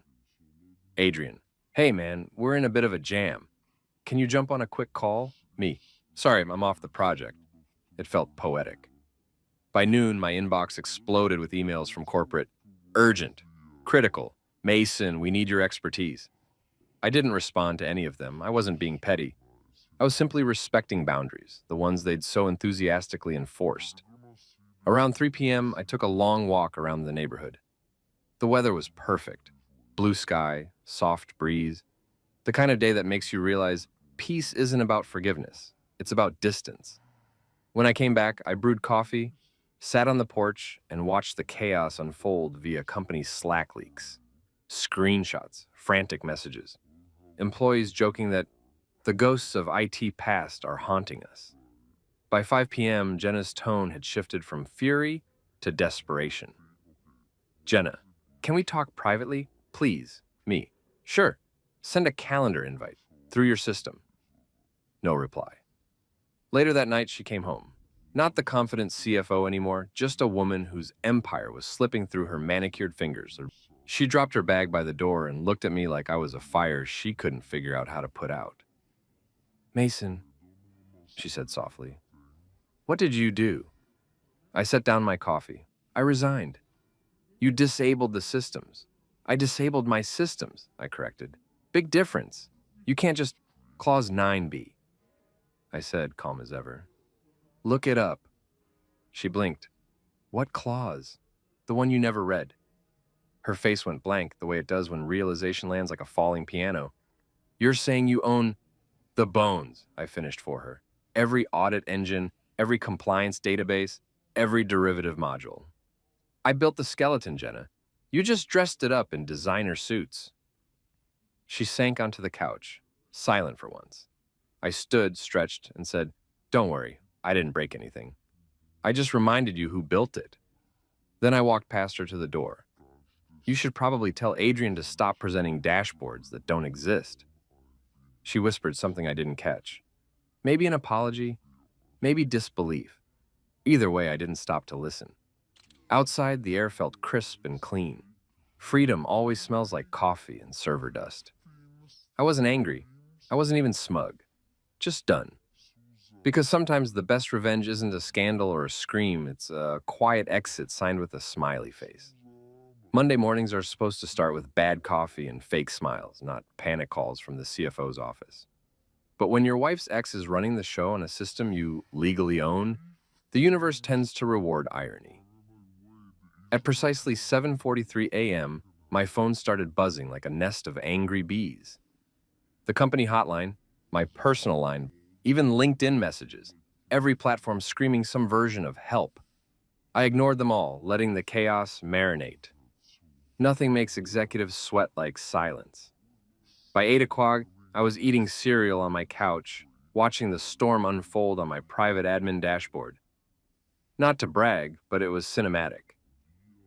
Speaker 1: Adrian, hey man, we're in a bit of a jam. Can you jump on a quick call? Me. Sorry, I'm off the project. It felt poetic. By noon, my inbox exploded with emails from corporate. Urgent. Critical. Mason, we need your expertise. I didn't respond to any of them. I wasn't being petty. I was simply respecting boundaries, the ones they'd so enthusiastically enforced. Around 3 p.m., I took a long walk around the neighborhood. The weather was perfect. Blue sky, soft breeze. The kind of day that makes you realize peace isn't about forgiveness. It's about distance. When I came back, I brewed coffee, sat on the porch, and watched the chaos unfold via company Slack leaks. Screenshots, frantic messages. Employees joking that the ghosts of IT past are haunting us. By 5 p.m., Jenna's tone had shifted from fury to desperation. Jenna, can we talk privately? Please. Me. Sure. Send a calendar invite through your system. No reply. Later that night, she came home. Not the confident CFO anymore, just a woman whose empire was slipping through her manicured fingers. She dropped her bag by the door and looked at me like I was a fire she couldn't figure out how to put out. Mason, she said softly, what did you do? I set down my coffee. I resigned. You disabled the systems. I disabled my systems, I corrected. Big difference. You can't just Clause 9B. I said, calm as ever. Look it up. She blinked. What clause? The one you never read. Her face went blank, the way it does when realization lands like a falling piano. You're saying you own the bones, I finished for her. Every audit engine, every compliance database, every derivative module. I built the skeleton, Jenna. You just dressed it up in designer suits. She sank onto the couch, silent for once. I stood, stretched, and said, don't worry, I didn't break anything. I just reminded you who built it. Then I walked past her to the door. You should probably tell Adrian to stop presenting dashboards that don't exist. She whispered something I didn't catch. Maybe an apology, maybe disbelief. Either way, I didn't stop to listen. Outside, the air felt crisp and clean. Freedom always smells like coffee and server dust. I wasn't angry. I wasn't even smug. Just done. Because sometimes the best revenge isn't a scandal or a scream, it's a quiet exit signed with a smiley face. Monday mornings are supposed to start with bad coffee and fake smiles, not panic calls from the CFO's office. But when your wife's ex is running the show on a system you legally own, the universe tends to reward irony. At precisely 7:43 a.m., my phone started buzzing like a nest of angry bees. The company hotline, my personal line, even LinkedIn messages, every platform screaming some version of help. I ignored them all, letting the chaos marinate. Nothing makes executives sweat like silence. By 8 o'clock, I was eating cereal on my couch, watching the storm unfold on my private admin dashboard. Not to brag, but it was cinematic.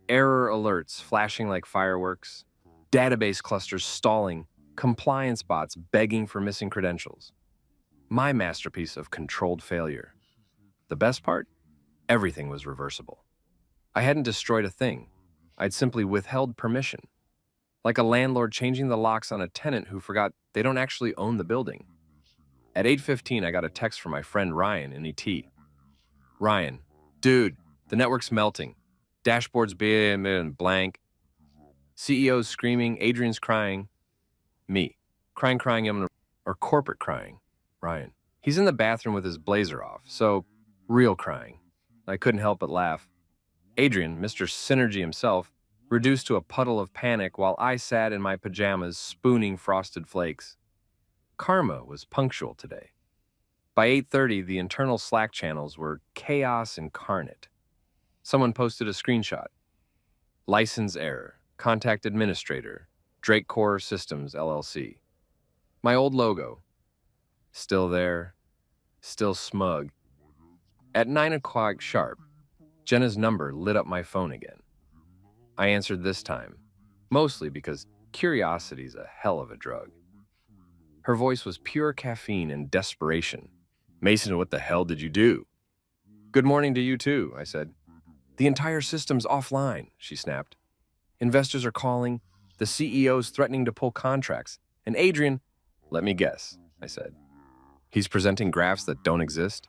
Speaker 1: Error alerts flashing like fireworks, database clusters stalling, compliance bots begging for missing credentials. My masterpiece of controlled failure. The best part? Everything was reversible. I hadn't destroyed a thing. I'd simply withheld permission. Like a landlord changing the locks on a tenant who forgot they don't actually own the building. At 8:15, I got a text from my friend Ryan in ET. Ryan, dude, the network's melting. Dashboard's being and blank. CEO's screaming, Adrian's crying. Me. Crying, or corporate crying. Ryan. He's in the bathroom with his blazer off, so real crying. I couldn't help but laugh. Adrian, Mr. Synergy himself, reduced to a puddle of panic while I sat in my pajamas spooning frosted flakes. Karma was punctual today. By 8:30, the internal Slack channels were chaos incarnate. Someone posted a screenshot. License error. Contact administrator. Drake Core Systems, LLC. My old logo. Still there. Still smug. At 9 o'clock sharp, Jenna's number lit up my phone again. I answered this time, mostly because curiosity's a hell of a drug. Her voice was pure caffeine and desperation. Mason, what the hell did you do? Good morning to you too, I said. The entire system's offline, she snapped. Investors are calling, the CEO's threatening to pull contracts, and Adrian, let me guess, I said. He's presenting graphs that don't exist?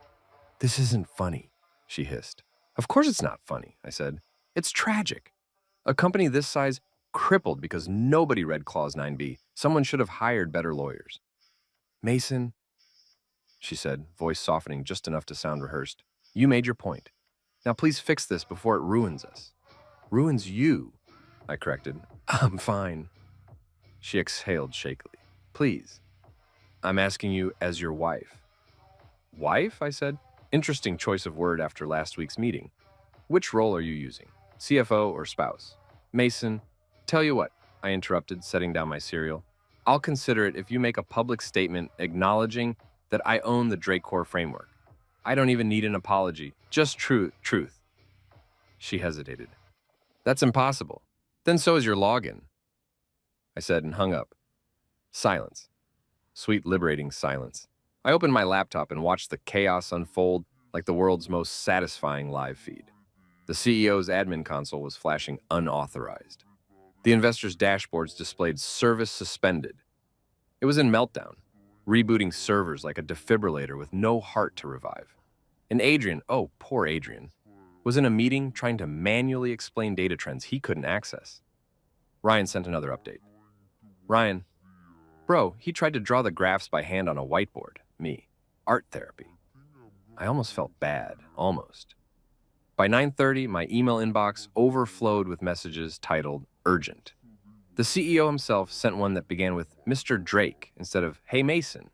Speaker 1: This isn't funny, she hissed. Of course it's not funny, I said. It's tragic. A company this size crippled because nobody read Clause 9B. Someone should have hired better lawyers. Mason, she said, voice softening just enough to sound rehearsed. You made your point. Now please fix this before it ruins us. Ruins you, I corrected. I'm fine. She exhaled shakily. Please. I'm asking you as your wife. Wife, I said. Interesting choice of word after last week's meeting. Which role are you using? CFO or spouse? Mason, tell you what, I interrupted, setting down my cereal. I'll consider it if you make a public statement acknowledging that I own the Drake Core framework. I don't even need an apology, just truth. She hesitated. That's impossible. Then so is your login, I said and hung up. Silence. Sweet, liberating silence. I opened my laptop and watched the chaos unfold like the world's most satisfying live feed. The CEO's admin console was flashing unauthorized. The investors' dashboards displayed service suspended. It was in meltdown, rebooting servers like a defibrillator with no heart to revive. And Adrian, oh, poor Adrian, was in a meeting trying to manually explain data trends he couldn't access. Ryan sent another update. Ryan, bro, he tried to draw the graphs by hand on a whiteboard. Me. Art therapy. I almost felt bad. Almost. By 9:30, my email inbox overflowed with messages titled Urgent. The CEO himself sent one that began with Mr. Drake instead of Hey Mason.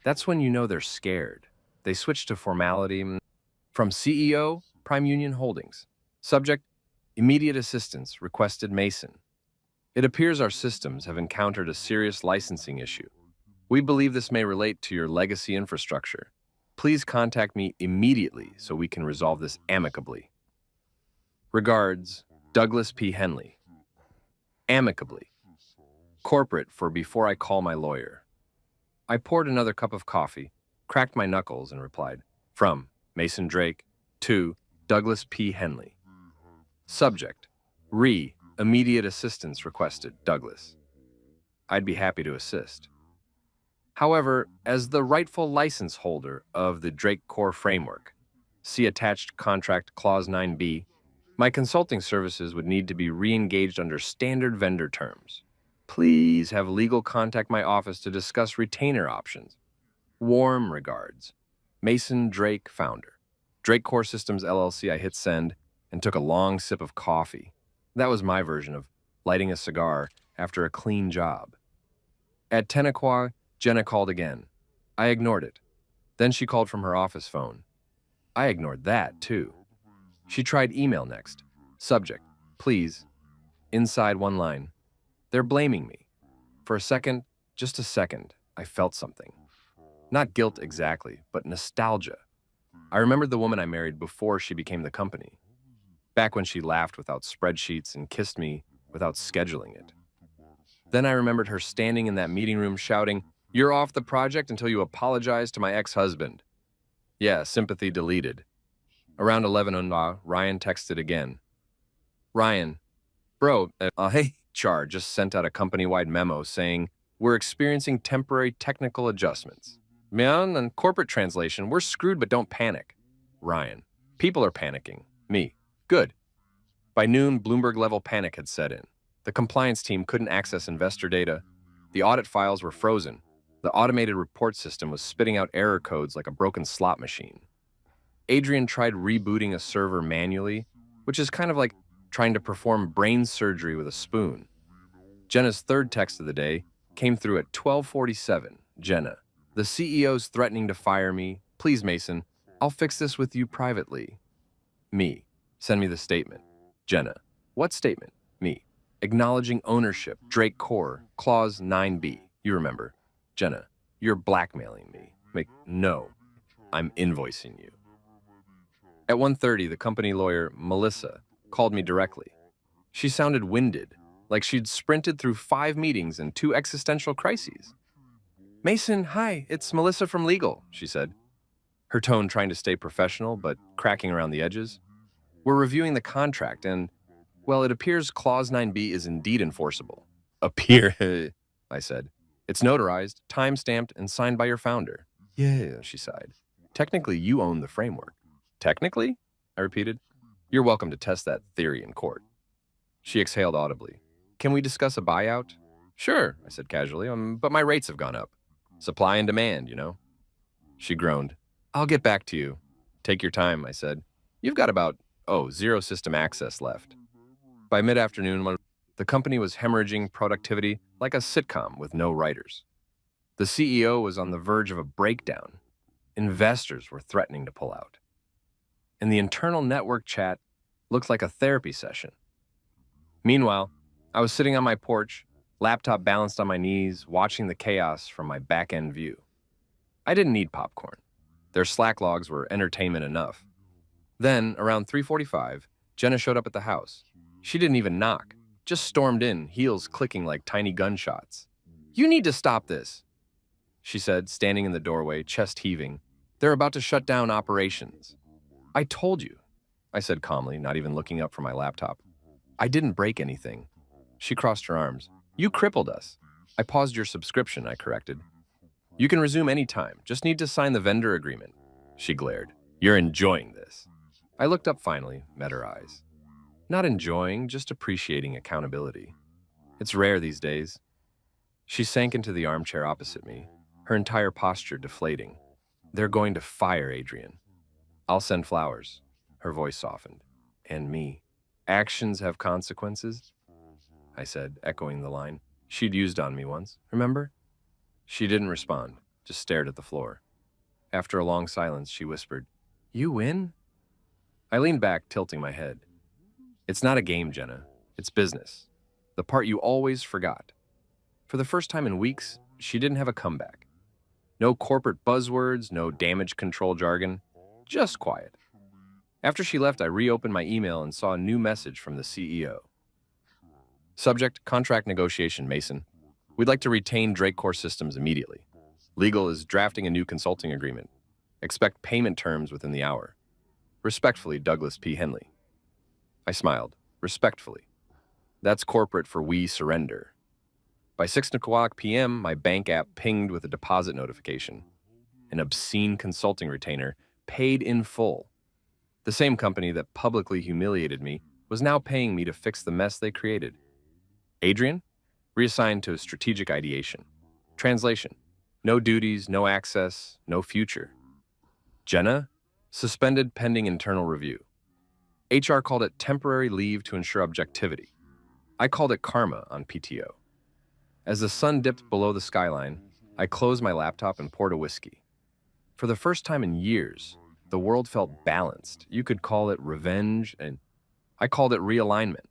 Speaker 1: That's when you know they're scared. They switched to formality from CEO, Prime Union Holdings. Subject, immediate assistance requested Mason. It appears our systems have encountered a serious licensing issue. We believe this may relate to your legacy infrastructure. Please contact me immediately so we can resolve this amicably. Regards, Douglas P. Henley. Amicably. Corporate for before I call my lawyer. I poured another cup of coffee, cracked my knuckles, and replied, from Mason Drake to Douglas P. Henley. Subject, immediate assistance requested, Douglas. I'd be happy to assist. However, as the rightful license holder of the Drake Core framework, see attached contract clause 9B, my consulting services would need to be re-engaged under standard vendor terms. Please have legal contact my office to discuss retainer options. Warm regards. Mason Drake, founder. Drake Core Systems, LLC. I hit send and took a long sip of coffee. That was my version of lighting a cigar after a clean job. At 10 o'clock, Jenna called again. I ignored it. Then she called from her office phone. I ignored that, too. She tried email next. Subject, please. Inside one line. They're blaming me. For a second, just a second, I felt something. Not guilt exactly, but nostalgia. I remembered the woman I married before she became the company. Back when she laughed without spreadsheets and kissed me without scheduling it. Then I remembered her standing in that meeting room shouting, "You're off the project until you apologize to my ex-husband." Yeah, sympathy deleted. Around 11 Ryan texted again. Ryan, bro, hey, HR just sent out a company-wide memo saying, we're experiencing temporary technical adjustments. Man, and corporate translation, we're screwed but don't panic. Ryan, people are panicking. Me. Good. By noon, Bloomberg-level panic had set in. The compliance team couldn't access investor data. The audit files were frozen. The automated report system was spitting out error codes like a broken slot machine. Adrian tried rebooting a server manually, which is kind of like trying to perform brain surgery with a spoon. Jenna's third text of the day came through at 12:47. Jenna, the CEO's threatening to fire me. Please, Mason, I'll fix this with you privately. Me, send me the statement. Jenna, what statement? Me, acknowledging ownership, Drake Core, Clause 9B. You remember. Jenna, you're blackmailing me. No, I'm invoicing you. At 1:30, the company lawyer, Melissa, called me directly. She sounded winded, like she'd sprinted through 5 meetings and 2 existential crises. Mason, hi, it's Melissa from legal, she said, her tone trying to stay professional but cracking around the edges. We're reviewing the contract and, well, it appears Clause 9B is indeed enforceable. Appear, I said. It's notarized, time-stamped, and signed by your founder. Yeah, she sighed. Technically, you own the framework. Technically? I repeated. You're welcome to test that theory in court. She exhaled audibly. Can we discuss a buyout? Sure, I said casually, but my rates have gone up. Supply and demand, you know. She groaned. I'll get back to you. Take your time, I said. You've got about, 0 system access left. By mid-afternoon, the company was hemorrhaging productivity like a sitcom with no writers. The CEO was on the verge of a breakdown. Investors were threatening to pull out. And the internal network chat looked like a therapy session. Meanwhile, I was sitting on my porch, laptop balanced on my knees, watching the chaos from my back-end view. I didn't need popcorn. Their Slack logs were entertainment enough. Then, around 3:45, Jenna showed up at the house. She didn't even knock, just stormed in, heels clicking like tiny gunshots. You need to stop this, she said, standing in the doorway, chest heaving. They're about to shut down operations. I told you, I said calmly, not even looking up from my laptop. I didn't break anything. She crossed her arms. You crippled us. I paused your subscription, I corrected. You can resume any time. Just need to sign the vendor agreement. She glared. You're enjoying this. I looked up finally, met her eyes. Not enjoying, just appreciating accountability. It's rare these days. She sank into the armchair opposite me, her entire posture deflating. They're going to fire Adrian. I'll send flowers. Her voice softened. And me. Actions have consequences? I said, echoing the line she'd used on me once. Remember? She didn't respond, just stared at the floor. After a long silence, she whispered, You win? I leaned back, tilting my head. It's not a game, Jenna. It's business. The part you always forgot. For the first time in weeks, she didn't have a comeback. No corporate buzzwords, no damage control jargon, just quiet. After she left, I reopened my email and saw a new message from the CEO. Subject, contract negotiation, Mason. We'd like to retain Drake Core Systems immediately. Legal is drafting a new consulting agreement. Expect payment terms within the hour. Respectfully, Douglas P. Henley. I smiled. Respectfully. That's corporate for we surrender. By 6 o'clock p.m., my bank app pinged with a deposit notification. An obscene consulting retainer, paid in full. The same company that publicly humiliated me was now paying me to fix the mess they created. Adrian? Reassigned to strategic ideation. Translation. No duties, no access, no future. Jenna? Suspended pending internal review. HR called it temporary leave to ensure objectivity. I called it karma on PTO. As the sun dipped below the skyline, I closed my laptop and poured a whiskey. For the first time in years, the world felt balanced. You could call it revenge, and I called it realignment.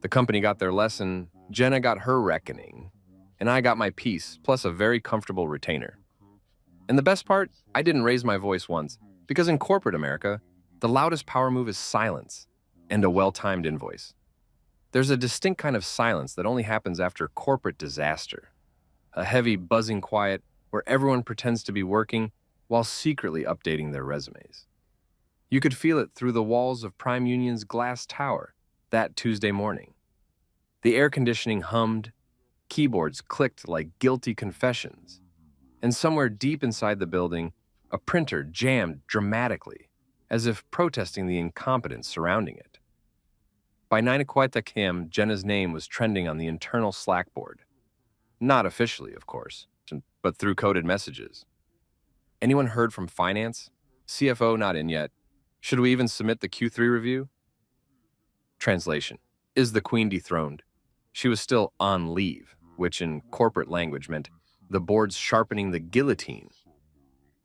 Speaker 1: The company got their lesson, Jenna got her reckoning, and I got my piece, plus a very comfortable retainer. And the best part, I didn't raise my voice once, because in corporate America, the loudest power move is silence and a well-timed invoice. There's a distinct kind of silence that only happens after corporate disaster. A heavy, buzzing quiet where everyone pretends to be working while secretly updating their resumes. You could feel it through the walls of Prime Union's glass tower that Tuesday morning. The air conditioning hummed, keyboards clicked like guilty confessions, And somewhere deep inside the building, a printer jammed dramatically, as if protesting the incompetence surrounding it. By 9:15 p.m., Jenna's name was trending on the internal Slack board. Not officially, of course, but through coded messages. Anyone heard from finance? CFO not in yet. Should we even submit the Q3 review? Translation. Is the queen dethroned? She was still on leave, which in corporate language meant the board's sharpening the guillotine.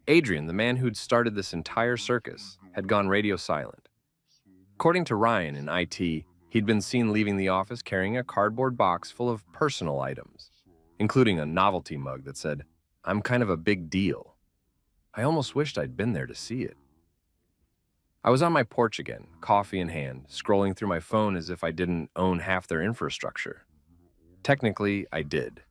Speaker 1: Adrian, the man who'd started this entire circus, had gone radio silent. According to Ryan in IT, he'd been seen leaving the office carrying a cardboard box full of personal items, including a novelty mug that said, "I'm kind of a big deal." I almost wished I'd been there to see it. I was on my porch again, coffee in hand, scrolling through my phone as if I didn't own half their infrastructure. Technically, I did.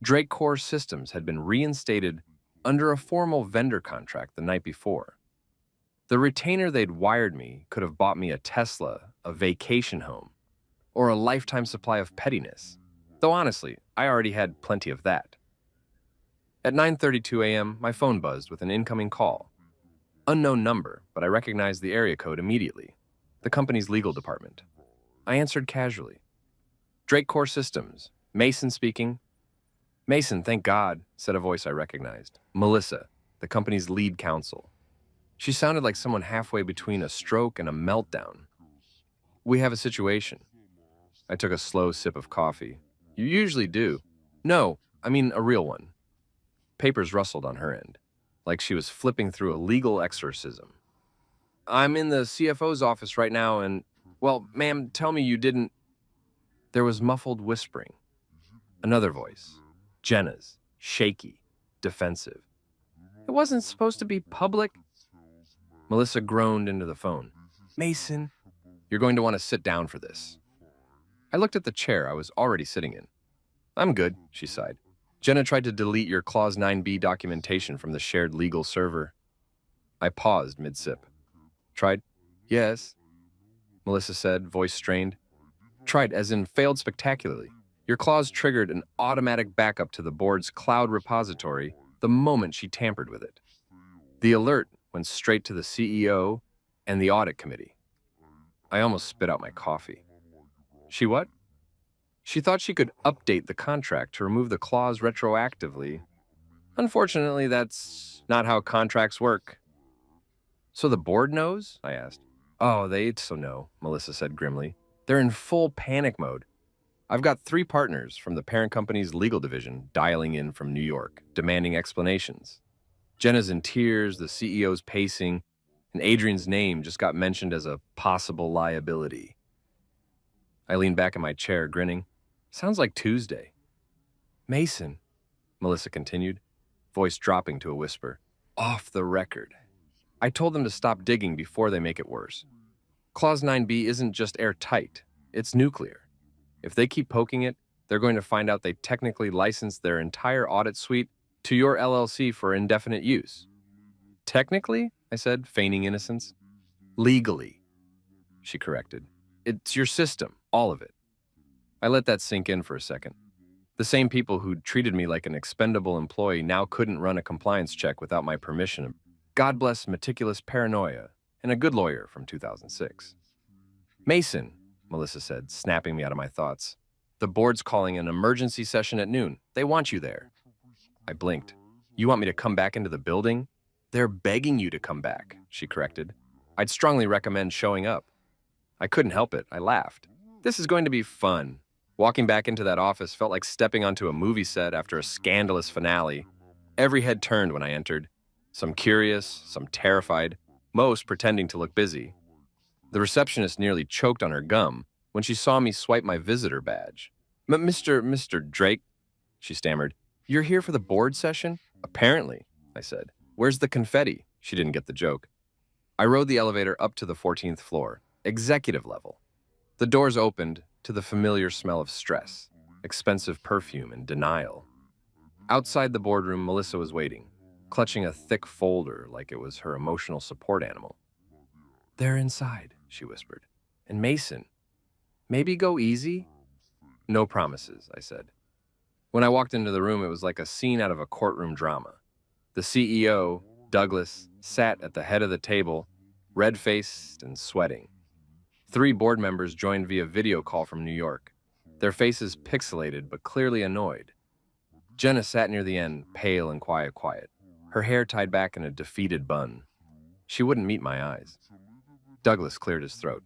Speaker 1: Drake Core Systems had been reinstated under a formal vendor contract the night before. The retainer they'd wired me could have bought me a Tesla, a vacation home, or a lifetime supply of pettiness, though honestly, I already had plenty of that. At 9:32 a.m., my phone buzzed with an incoming call. Unknown number, but I recognized the area code immediately. The company's legal department. I answered casually. Drake Core Systems. Mason speaking. Mason, thank God, said a voice I recognized. Melissa, the company's lead counsel. She sounded like someone halfway between a stroke and a meltdown. We have a situation. I took a slow sip of coffee. You usually do. No, I mean a real one. Papers rustled on her end, like she was flipping through a legal exorcism. I'm in the CFO's office right now and, well, ma'am, tell me you didn't... There was muffled whispering. Another voice. Jenna's. Shaky. Defensive. It wasn't supposed to be public. Melissa groaned into the phone. Mason, you're going to want to sit down for this. I looked at the chair I was already sitting in. I'm good, she sighed. Jenna tried to delete your Clause 9b documentation from the shared legal server. I paused mid-sip. Tried? Yes, Melissa said, voice strained. Tried, as in failed spectacularly. Your clause triggered an automatic backup to the board's cloud repository the moment she tampered with it. The alert went straight to the CEO and the audit committee. I almost spit out my coffee. She what? She thought she could update the contract to remove the clause retroactively. Unfortunately, that's not how contracts work. So the board knows? I asked. Oh, they so know, Melissa said grimly. They're in full panic mode. I've got 3 partners from the parent company's legal division dialing in from New York, demanding explanations. Jenna's in tears, the CEO's pacing, and Adrian's name just got mentioned as a possible liability. I leaned back in my chair, grinning. Sounds like Tuesday. Mason, Melissa continued, voice dropping to a whisper. Off the record. I told them to stop digging before they make it worse. Clause 9b isn't just airtight, it's nuclear. If they keep poking it, they're going to find out they technically licensed their entire audit suite to your LLC for indefinite use. Technically, I said, feigning innocence. Legally, she corrected. It's your system, all of it. I let that sink in for a second. The same people who'd treated me like an expendable employee now couldn't run a compliance check without my permission. God bless meticulous paranoia and a good lawyer from 2006. Mason, Melissa said, snapping me out of my thoughts. The board's calling an emergency session at noon. They want you there. I blinked. You want me to come back into the building? They're begging you to come back, she corrected. I'd strongly recommend showing up. I couldn't help it. I laughed. This is going to be fun. Walking back into that office felt like stepping onto a movie set after a scandalous finale. Every head turned when I entered. Some curious, some terrified, most pretending to look busy. The receptionist nearly choked on her gum when she saw me swipe my visitor badge. Mr. Drake, she stammered. You're here for the board session? Apparently, I said. Where's the confetti? She didn't get the joke. I rode the elevator up to the 14th floor, executive level. The doors opened to the familiar smell of stress, expensive perfume, and denial. Outside the boardroom, Melissa was waiting, clutching a thick folder like it was her emotional support animal. They're inside, she whispered. And Mason, maybe go easy? No promises, I said. When I walked into the room, it was like a scene out of a courtroom drama. The CEO, Douglas, sat at the head of the table, red-faced and sweating. 3 board members joined via video call from New York, their faces pixelated but clearly annoyed. Jenna sat near the end, pale and quiet, her hair tied back in a defeated bun. She wouldn't meet my eyes. Douglas cleared his throat.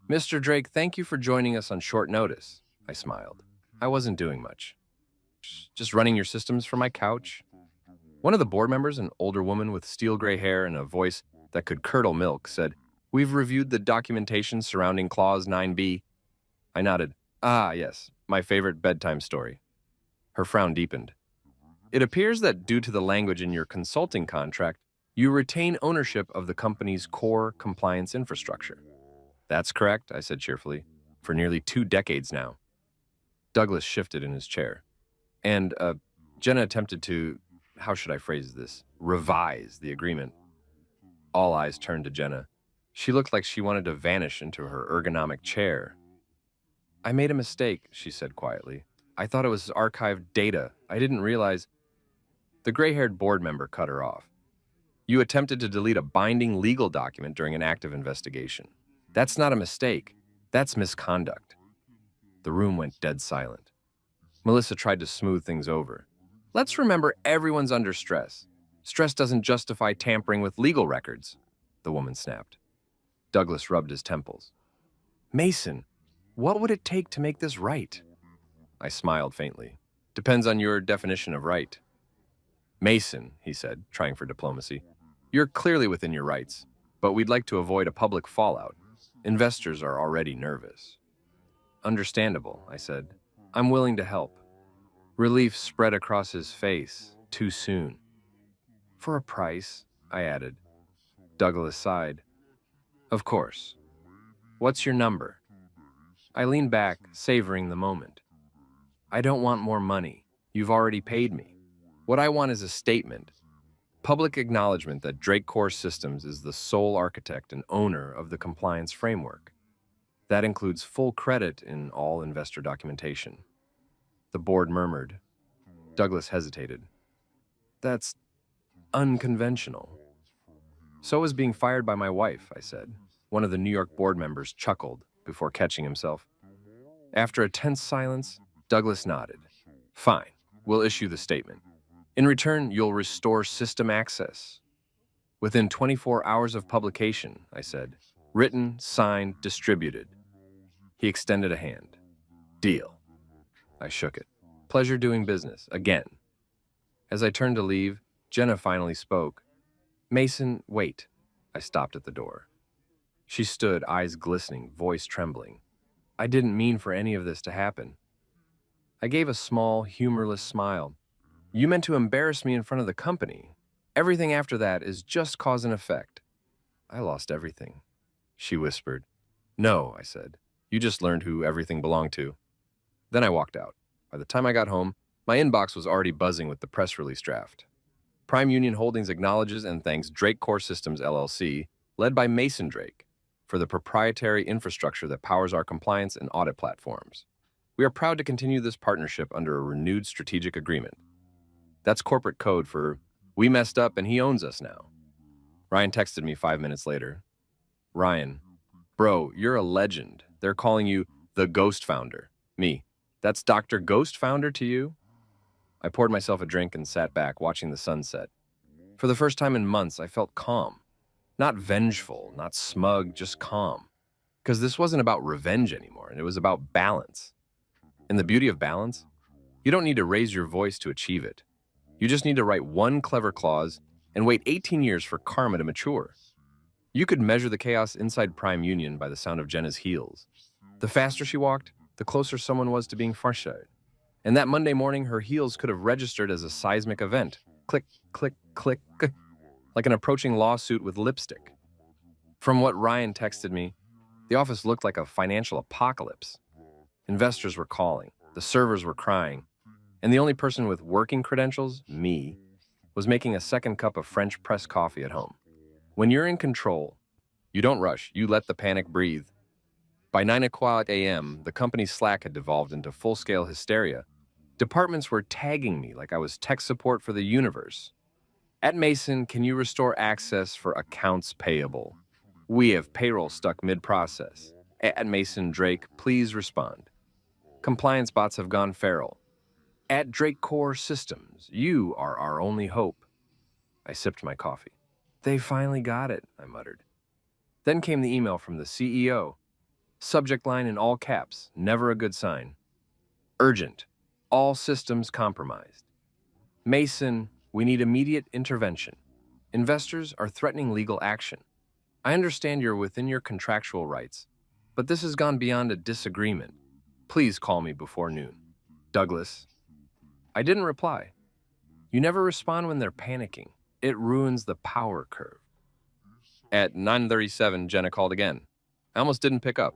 Speaker 1: "Mr. Drake, thank you for joining us on short notice." I smiled. I wasn't doing much. Just running your systems from my couch. One of the board members, an older woman with steel gray hair and a voice that could curdle milk, said, "We've reviewed the documentation surrounding Clause 9B. I nodded. "Ah, yes, my favorite bedtime story." Her frown deepened. "It appears that due to the language in your consulting contract, you retain ownership of the company's core compliance infrastructure." "That's correct," I said cheerfully, "for nearly 2 decades now." Douglas shifted in his chair. And Jenna attempted to, how should I phrase this, revise the agreement. All eyes turned to Jenna. She looked like she wanted to vanish into her ergonomic chair. "I made a mistake," she said quietly. "I thought it was archived data. I didn't realize—" The gray-haired board member cut her off. "You attempted to delete a binding legal document during an active investigation. That's not a mistake. That's misconduct." The room went dead silent. Melissa tried to smooth things over. "Let's remember everyone's under stress. Stress doesn't justify tampering with legal records," the woman snapped. Douglas rubbed his temples. "Mason, what would it take to make this right?" I smiled faintly. "Depends on your definition of right." "Mason," he said, trying for diplomacy, "you're clearly within your rights, but we'd like to avoid a public fallout. Investors are already nervous." "Understandable," I said. "I'm willing to help." Relief spread across his face, too soon. "For a price," I added. Douglas sighed. "Of course. What's your number?" I leaned back, savoring the moment. "I don't want more money. You've already paid me. What I want is a statement. Public acknowledgement that Drake Core Systems is the sole architect and owner of the compliance framework. That includes full credit in all investor documentation." The board murmured. Douglas hesitated. "That's unconventional." "So is being fired by my wife," I said. One of the New York board members chuckled before catching himself. After a tense silence, Douglas nodded. "Fine, we'll issue the statement. In return, you'll restore system access." "Within 24 hours of publication," I said. "Written, signed, distributed." He extended a hand. "Deal." I shook it. "Pleasure doing business, again." As I turned to leave, Jenna finally spoke. "Mason, wait." I stopped at the door. She stood, eyes glistening, voice trembling. "I didn't mean for any of this to happen." I gave a small, humorless smile. "You meant to embarrass me in front of the company. Everything after that is just cause and effect." "I lost everything," she whispered. "No," I said. "You just learned who everything belonged to." Then I walked out. By the time I got home, my inbox was already buzzing with the press release draft. Prime Union Holdings acknowledges and thanks Drake Core Systems, LLC, led by Mason Drake, for the proprietary infrastructure that powers our compliance and audit platforms. We are proud to continue this partnership under a renewed strategic agreement. That's corporate code for, we messed up and he owns us now. Ryan texted me 5 minutes later. "Ryan, bro, you're a legend. They're calling you the Ghost Founder." Me, "That's Dr. Ghost Founder to you?" I poured myself a drink and sat back, watching the sunset. For the first time in months, I felt calm. Not vengeful, not smug, just calm. Because this wasn't about revenge anymore, and it was about balance. And the beauty of balance? You don't need to raise your voice to achieve it. You just need to write one clever clause and wait 18 years for karma to mature. You could measure the chaos inside Prime Union by the sound of Jenna's heels. The faster she walked, the closer someone was to being frustrated. And that Monday morning, her heels could have registered as a seismic event. Click, click, click, like an approaching lawsuit with lipstick. From what Ryan texted me, the office looked like a financial apocalypse. Investors were calling, the servers were crying, and the only person with working credentials, me, was making a second cup of French press coffee at home. When you're in control, you don't rush, you let the panic breathe. By 9 o'clock a.m., the company's Slack had devolved into full-scale hysteria, Departments were tagging me like I was tech support for the universe. At Mason, can you restore access for accounts payable? We have payroll stuck mid-process. At Mason Drake, please respond. Compliance bots have gone feral. At Drake Core Systems, you are our only hope. I sipped my coffee. They finally got it, I muttered. Then came the email from the CEO. Subject line in all caps, never a good sign. Urgent. All systems compromised. Mason, we need immediate intervention. Investors are threatening legal action. I understand you're within your contractual rights, but this has gone beyond a disagreement. Please call me before noon. Douglas. I didn't reply. You never respond when they're panicking. It ruins the power curve. At 9:37, Jenna called again. I almost didn't pick up.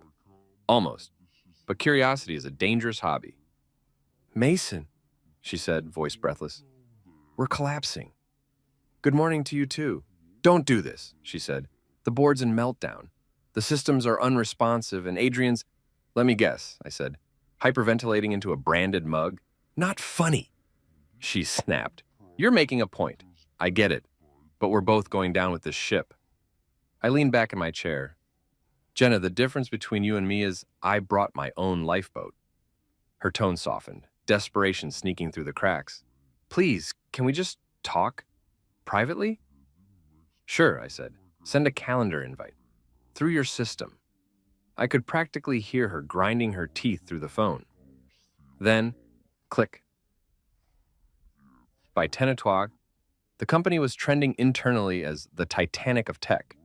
Speaker 1: Almost. But curiosity is a dangerous hobby. Mason, she said, voice breathless. We're collapsing. Good morning to you too. Don't do this, she said. The board's in meltdown. The systems are unresponsive and Adrian's, let me guess, I said, hyperventilating into a branded mug. Not funny. She snapped. You're making a point. I get it. But we're both going down with this ship. I leaned back in my chair. Jenna, the difference between you and me is I brought my own lifeboat. Her tone softened, desperation sneaking through the cracks. Please, can we just talk? Privately? Sure, I said. Send a calendar invite. Through your system. I could practically hear her grinding her teeth through the phone. Then, click. By 10 o'clock, the company was trending internally as the Titanic of tech.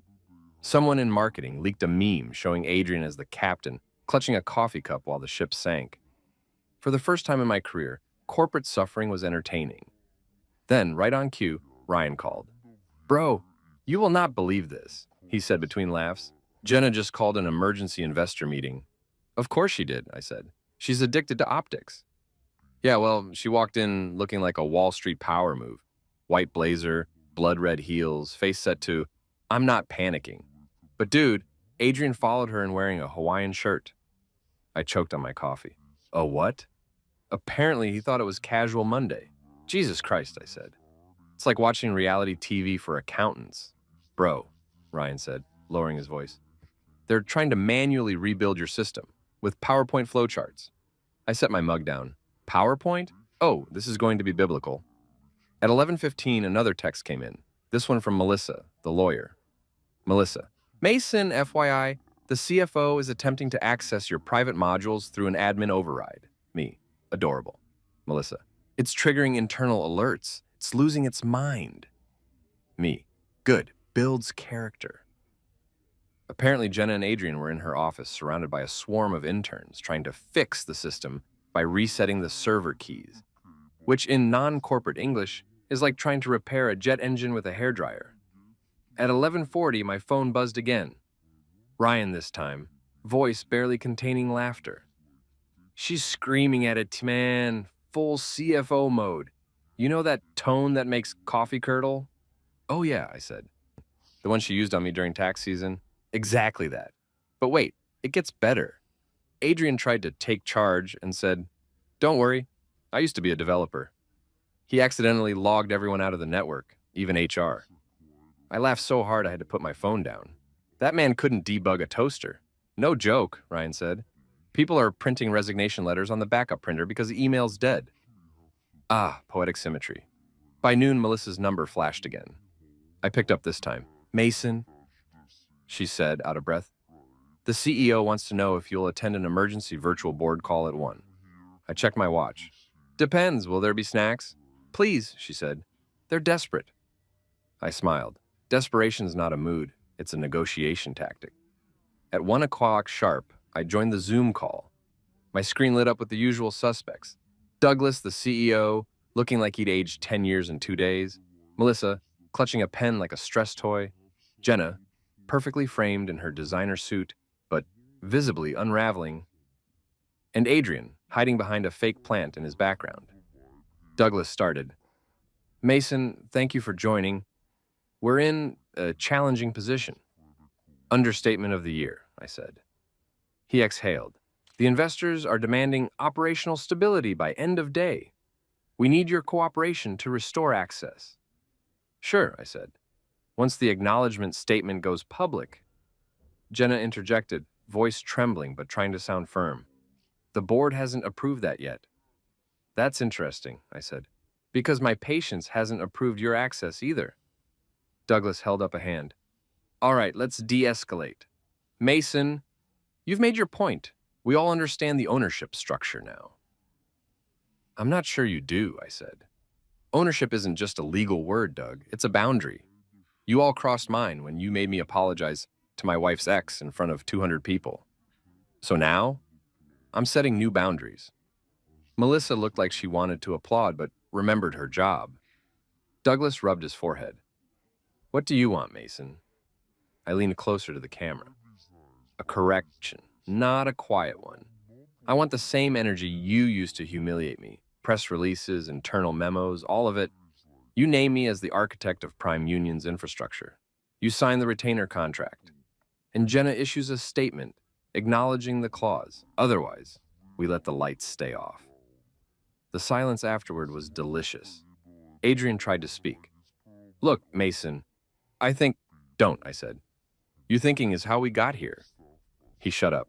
Speaker 1: Someone in marketing leaked a meme showing Adrian as the captain, clutching a coffee cup while the ship sank. For the first time in my career, corporate suffering was entertaining. Then, right on cue, Ryan called. Bro, you will not believe this, he said between laughs. Jenna just called an emergency investor meeting. Of course she did, I said. She's addicted to optics. Yeah, well, she walked in looking like a Wall Street power move. White blazer, blood-red heels, face set to, I'm not panicking. But dude, Adrian followed her in wearing a Hawaiian shirt. I choked on my coffee. A what? Apparently he thought it was casual Monday. Jesus Christ, I said. It's like watching reality TV for accountants. Bro, Ryan said, lowering his voice. They're trying to manually rebuild your system with PowerPoint flowcharts. I set my mug down. PowerPoint? Oh, this is going to be biblical. At 11:15, another text came in. This one from Melissa, the lawyer. Melissa. Mason, FYI, the CFO is attempting to access your private modules through an admin override. Me. Adorable. Melissa. It's triggering internal alerts. It's losing its mind. Me. Good. Builds character. Apparently, Jenna and Adrian were in her office, surrounded by a swarm of interns trying to fix the system by resetting the server keys, which in non-corporate English is like trying to repair a jet engine with a hairdryer. At 11:40, my phone buzzed again. Ryan this time, voice barely containing laughter. She's screaming at it, man, full CFO mode. You know that tone that makes coffee curdle? Oh yeah, I said. The one she used on me during tax season? Exactly that. But wait, it gets better. Adrian tried to take charge and said, don't worry, I used to be a developer. He accidentally logged everyone out of the network, even HR. I laughed so hard I had to put my phone down. That man couldn't debug a toaster. No joke, Ryan said. People are printing resignation letters on the backup printer because the email's dead. Ah, poetic symmetry. By noon, Melissa's number flashed again. I picked up this time. Mason, she said, out of breath. The CEO wants to know if you'll attend an emergency virtual board call at 1. I checked my watch. Depends, will there be snacks? Please, she said. They're desperate. I smiled. Desperation's not a mood, it's a negotiation tactic. At 1 o'clock sharp, I joined the Zoom call. My screen lit up with the usual suspects. Douglas, the CEO, looking like he'd aged 10 years in 2 days. Melissa, clutching a pen like a stress toy. Jenna, perfectly framed in her designer suit, but visibly unraveling. And Adrian, hiding behind a fake plant in his background. Douglas started. Mason, thank you for joining. We're in a challenging position. Understatement of the year, I said. He exhaled. The investors are demanding operational stability by end of day. We need your cooperation to restore access. Sure, I said. Once the acknowledgement statement goes public, Jenna interjected, voice trembling but trying to sound firm. The board hasn't approved that yet. That's interesting, I said, because my patience hasn't approved your access either. Douglas held up a hand. All right, let's de-escalate. Mason, you've made your point. We all understand the ownership structure now. I'm not sure you do, I said. Ownership isn't just a legal word, Doug. It's a boundary. You all crossed mine when you made me apologize to my wife's ex in front of 200 people. So now, I'm setting new boundaries. Melissa looked like she wanted to applaud, but remembered her job. Douglas rubbed his forehead. What do you want, Mason? I leaned closer to the camera. A correction, not a quiet one. I want the same energy you used to humiliate me. Press releases, internal memos, all of it. You name me as the architect of Prime Union's infrastructure. You sign the retainer contract. And Jenna issues a statement acknowledging the clause. Otherwise, we let the lights stay off. The silence afterward was delicious. Adrian tried to speak. Look, Mason, I think... Don't, I said. You thinking is how we got here. He shut up.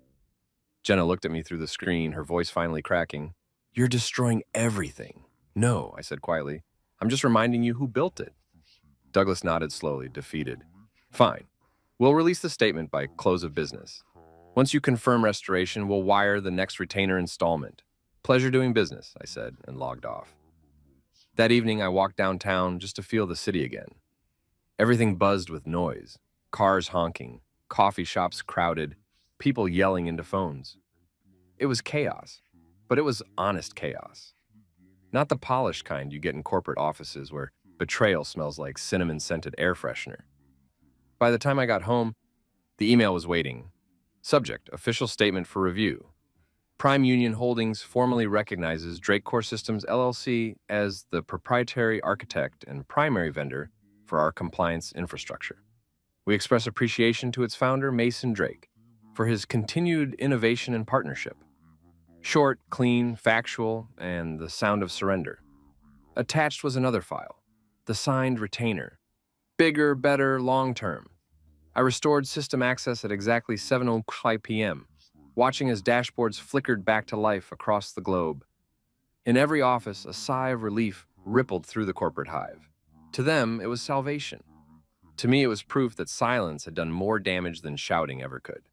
Speaker 1: Jenna looked at me through the screen, her voice finally cracking. You're destroying everything. No, I said quietly. I'm just reminding you who built it. Douglas nodded slowly, defeated. Fine. We'll release the statement by close of business. Once you confirm restoration, we'll wire the next retainer installment. Pleasure doing business, I said, and logged off. That evening, I walked downtown just to feel the city again. Everything buzzed with noise. Cars honking, coffee shops crowded, people yelling into phones. It was chaos, but it was honest chaos. Not the polished kind you get in corporate offices where betrayal smells like cinnamon-scented air freshener. By the time I got home, the email was waiting. Subject, official statement for review. Prime Union Holdings formally recognizes Drake Core Systems LLC as the proprietary architect and primary vendor for our compliance infrastructure. We express appreciation to its founder, Mason Drake, for his continued innovation and partnership. Short, clean, factual, and the sound of surrender. Attached was another file, the signed retainer. Bigger, better, long-term. I restored system access at exactly 7:05 p.m., watching as dashboards flickered back to life across the globe. In every office, a sigh of relief rippled through the corporate hive. To them, it was salvation. To me, it was proof that silence had done more damage than shouting ever could.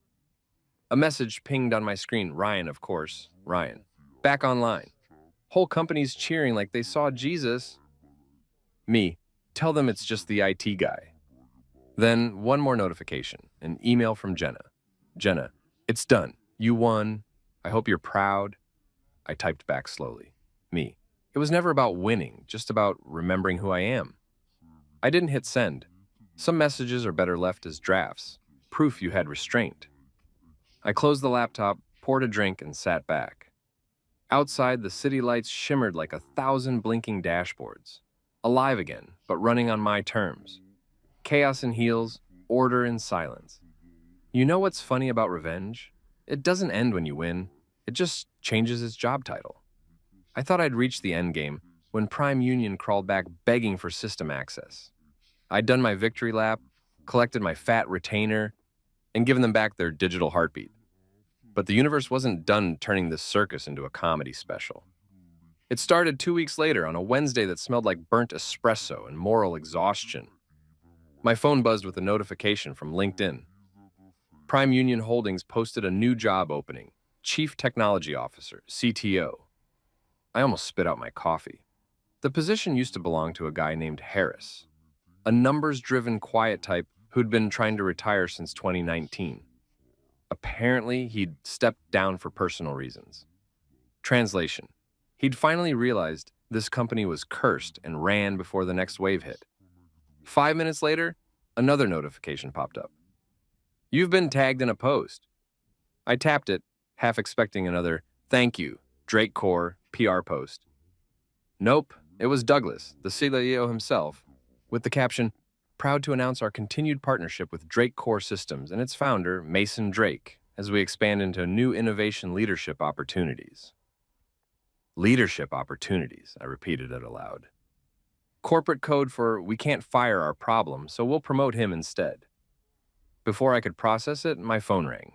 Speaker 1: A message pinged on my screen. Ryan, of course. Ryan. Back online. Whole companies cheering like they saw Jesus. Me. Tell them it's just the IT guy. Then one more notification. An email from Jenna. Jenna, it's done. You won. I hope you're proud. I typed back slowly. Me. It was never about winning, just about remembering who I am. I didn't hit send. Some messages are better left as drafts. Proof you had restraint. I closed the laptop, poured a drink, and sat back. Outside, the city lights shimmered like 1,000 blinking dashboards. Alive again, but running on my terms. Chaos in heels, order in silence. You know what's funny about revenge? It doesn't end when you win. It just changes its job title. I thought I'd reached the endgame when Prime Union crawled back begging for system access. I'd done my victory lap, collected my fat retainer, and given them back their digital heartbeat. But the universe wasn't done turning this circus into a comedy special. It started 2 weeks later on a Wednesday that smelled like burnt espresso and moral exhaustion. My phone buzzed with a notification from LinkedIn. Prime Union Holdings posted a new job opening, Chief Technology Officer, CTO. I almost spit out my coffee. The position used to belong to a guy named Harris, a numbers-driven quiet type who'd been trying to retire since 2019. Apparently, he'd stepped down for personal reasons. Translation: he'd finally realized this company was cursed and ran before the next wave hit. 5 minutes later, another notification popped up. You've been tagged in a post. I tapped it, half expecting another "thank you, Drake Core" PR post. Nope, it was Douglas, the CEO himself, with the caption, "Proud to announce our continued partnership with Drake Core Systems and its founder, Mason Drake, as we expand into new innovation leadership opportunities. Leadership opportunities, I repeated it aloud. Corporate code for we can't fire our problem, so we'll promote him instead. Before I could process it, my phone rang.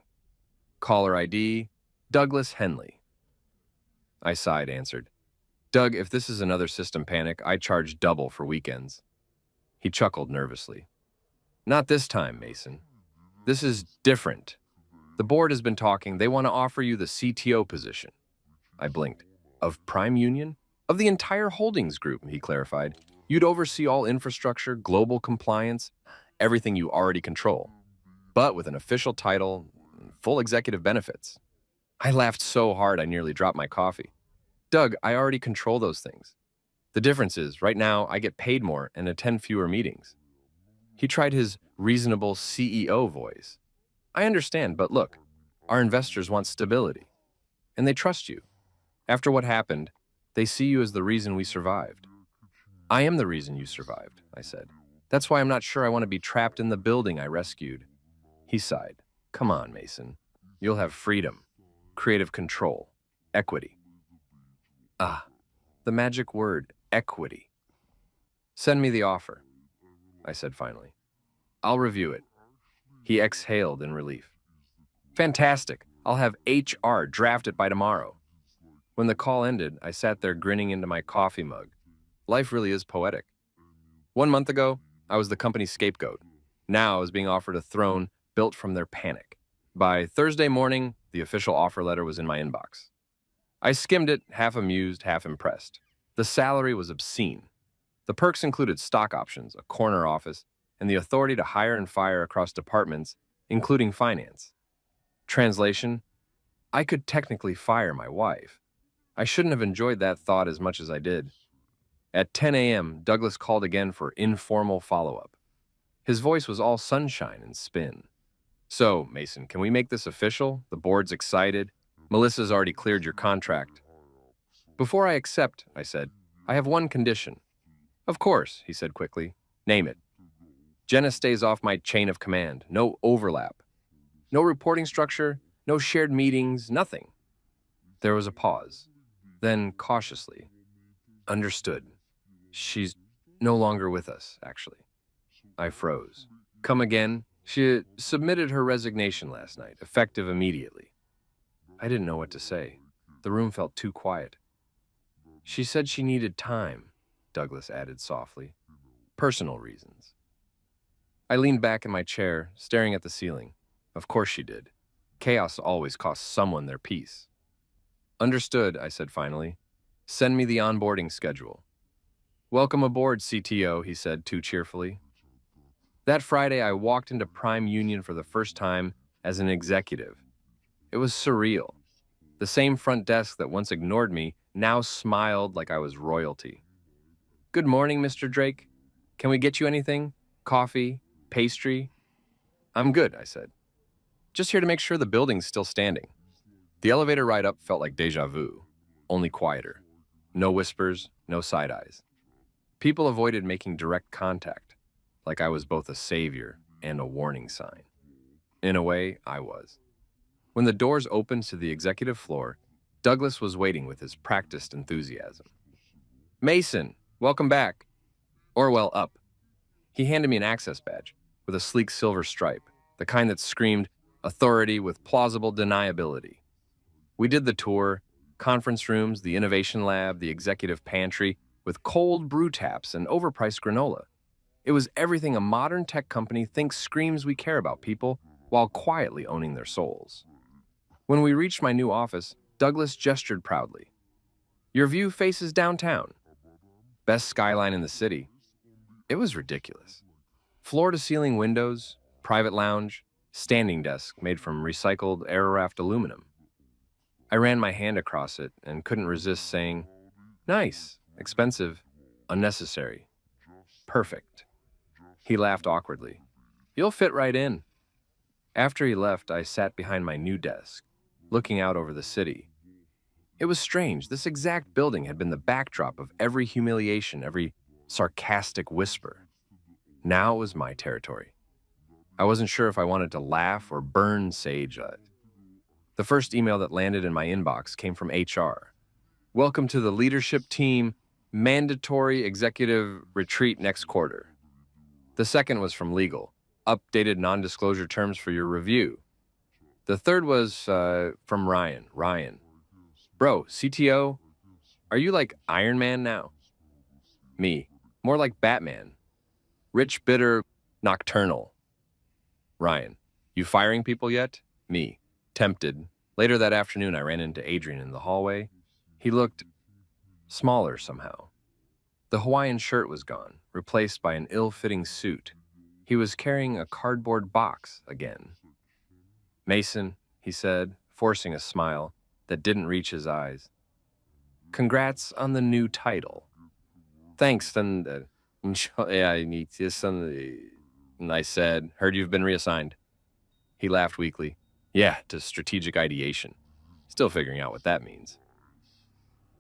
Speaker 1: Caller ID, Douglas Henley. I sighed, answered. Doug, if this is another system panic, I charge double for weekends. He chuckled nervously. Not this time, Mason. This is different. The board has been talking. They want to offer you the CTO position. I blinked. Of Prime Union? Of the entire holdings group, he clarified. You'd oversee all infrastructure, global compliance, everything you already control, but with an official title, full executive benefits. I laughed so hard I nearly dropped my coffee. Doug, I already control those things. The difference is, right now, I get paid more and attend fewer meetings. He tried his reasonable CEO voice. I understand, but look, our investors want stability, and they trust you. After what happened, they see you as the reason we survived. I am the reason you survived, I said. That's why I'm not sure I want to be trapped in the building I rescued. He sighed. Come on, Mason. You'll have freedom, creative control, equity. Ah, the magic word, equity. Send me the offer, I said finally. I'll review it. He exhaled in relief. Fantastic. I'll have HR draft it by tomorrow. When the call ended, I sat there grinning into my coffee mug. Life really is poetic. 1 month ago, I was the company's scapegoat. Now I was being offered a throne built from their panic. By Thursday morning, the official offer letter was in my inbox. I skimmed it, half amused, half impressed. The salary was obscene. The perks included stock options, a corner office, and the authority to hire and fire across departments, including finance. Translation: I could technically fire my wife. I shouldn't have enjoyed that thought as much as I did. At 10 a.m., Douglas called again for informal follow-up. His voice was all sunshine and spin. So, Mason, can we make this official? The board's excited. Melissa's already cleared your contract. Before I accept, I said, I have one condition. Of course, he said quickly. Name it. Jenna stays off my chain of command. No overlap. No reporting structure, no shared meetings, nothing. There was a pause. Then, cautiously, understood. She's no longer with us, actually. I froze. Come again? She submitted her resignation last night, effective immediately. I didn't know what to say. The room felt too quiet. She said she needed time, Douglas added softly. Personal reasons. I leaned back in my chair, staring at the ceiling. Of course she did. Chaos always costs someone their peace. Understood, I said finally. Send me the onboarding schedule. Welcome aboard, CTO, he said too cheerfully. That Friday, I walked into Prime Union for the first time as an executive. It was surreal. The same front desk that once ignored me now smiled like I was royalty. Good morning, Mr. Drake. Can we get you anything? Coffee? Pastry? I'm good, I said. Just here to make sure the building's still standing. The elevator ride up felt like deja vu, only quieter. No whispers, no side eyes. People avoided making direct contact, like I was both a savior and a warning sign. In a way, I was. When the doors opened to the executive floor, Douglas was waiting with his practiced enthusiasm. Mason, welcome back. Orwell up. He handed me an access badge with a sleek silver stripe, the kind that screamed authority with plausible deniability. We did the tour, conference rooms, the innovation lab, the executive pantry, with cold brew taps and overpriced granola. It was everything a modern tech company thinks screams we care about people while quietly owning their souls. When we reached my new office, Douglas gestured proudly. Your view faces downtown. Best skyline in the city. It was ridiculous. Floor-to-ceiling windows, private lounge, standing desk made from recycled Aeroraft aluminum. I ran my hand across it and couldn't resist saying, nice, expensive, unnecessary, perfect. He laughed awkwardly. You'll fit right in. After he left, I sat behind my new desk, looking out over the city. It was strange. This exact building had been the backdrop of every humiliation, every sarcastic whisper. Now it was my territory. I wasn't sure if I wanted to laugh or burn sage at it. The first email that landed in my inbox came from HR. Welcome to the leadership team, mandatory executive retreat next quarter. The second was from legal, updated non-disclosure terms for your review. The third was from Ryan. Ryan, bro, CTO, are you like Iron Man now? Me, more like Batman. Rich, bitter, nocturnal. Ryan, you firing people yet? Me, tempted. Later that afternoon, I ran into Adrian in the hallway. He looked smaller somehow. The Hawaiian shirt was gone, replaced by an ill-fitting suit. He was carrying a cardboard box again. Mason, he said, forcing a smile that didn't reach his eyes. Congrats on the new title. Thanks, and I said, heard you've been reassigned. He laughed weakly. Yeah, to strategic ideation. Still figuring out what that means.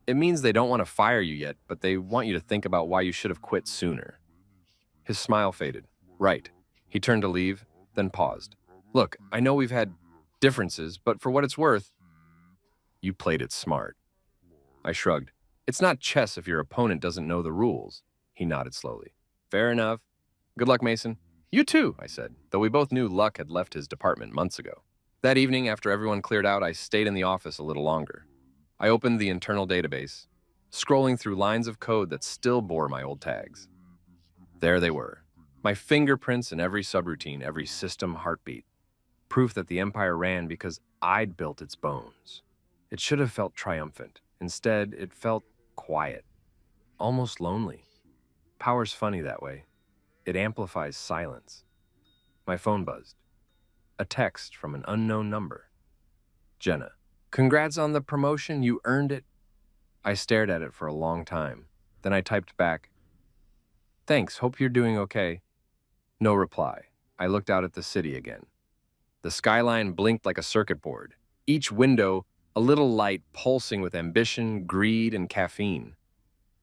Speaker 1: It means they don't want to fire you yet, but they want you to think about why you should have quit sooner. His smile faded. Right. He turned to leave, then paused. Look, I know we've had differences, but for what it's worth, you played it smart. I shrugged. It's not chess if your opponent doesn't know the rules. He nodded slowly. Fair enough. Good luck, Mason. You too, I said, though we both knew Luck had left his department months ago. That evening, after everyone cleared out, I stayed in the office a little longer. I opened the internal database, scrolling through lines of code that still bore my old tags. There they were, my fingerprints in every subroutine, every system heartbeat. Proof that the Empire ran because I'd built its bones. It should have felt triumphant. Instead, it felt quiet, almost lonely. Power's funny that way. It amplifies silence. My phone buzzed. A text from an unknown number. Jenna. Congrats on the promotion, you earned it. I stared at it for a long time. Then I typed back, thanks, hope you're doing okay. No reply. I looked out at the city again. The skyline blinked like a circuit board. Each window, a little light pulsing with ambition, greed, and caffeine.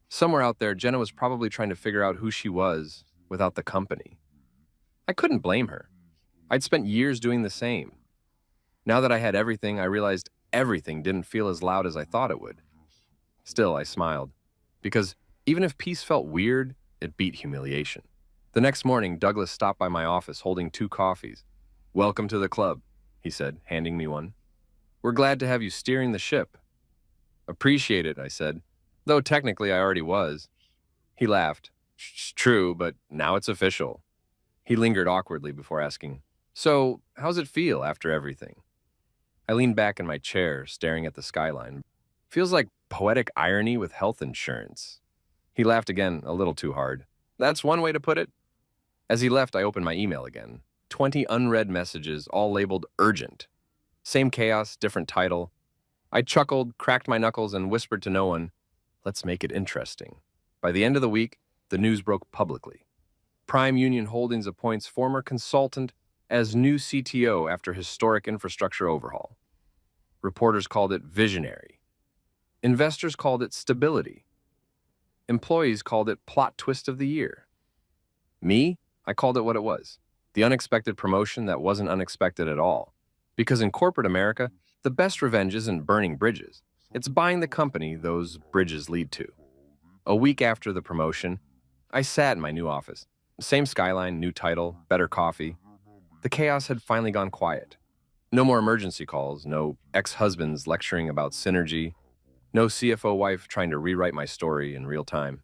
Speaker 1: Somewhere out there, Jenna was probably trying to figure out who she was without the company. I couldn't blame her. I'd spent years doing the same. Now that I had everything, I realized everything didn't feel as loud as I thought it would. Still, I smiled, because even if peace felt weird, it beat humiliation. The next morning, Douglas stopped by my office holding 2 coffees. Welcome to the club, he said, handing me one. We're glad to have you steering the ship. Appreciate it, I said, though technically I already was. He laughed. It's true, but now it's official. He lingered awkwardly before asking, so, how's it feel after everything? I leaned back in my chair, staring at the skyline. Feels like poetic irony with health insurance. He laughed again, a little too hard. That's one way to put it. As he left, I opened my email again. 20 unread messages, all labeled urgent. Same chaos, different title. I chuckled, cracked my knuckles, and whispered to no one, let's make it interesting. By the end of the week, the news broke publicly. Prime Union Holdings appoints former consultant as new CTO after historic infrastructure overhaul. Reporters called it visionary. Investors called it stability. Employees called it plot twist of the year. Me, I called it what it was, the unexpected promotion that wasn't unexpected at all. Because in corporate America, the best revenge isn't burning bridges. It's buying the company those bridges lead to. A week after the promotion, I sat in my new office. Same skyline, new title, better coffee. The chaos had finally gone quiet. No more emergency calls, no ex-husbands lecturing about synergy, no CFO wife trying to rewrite my story in real time.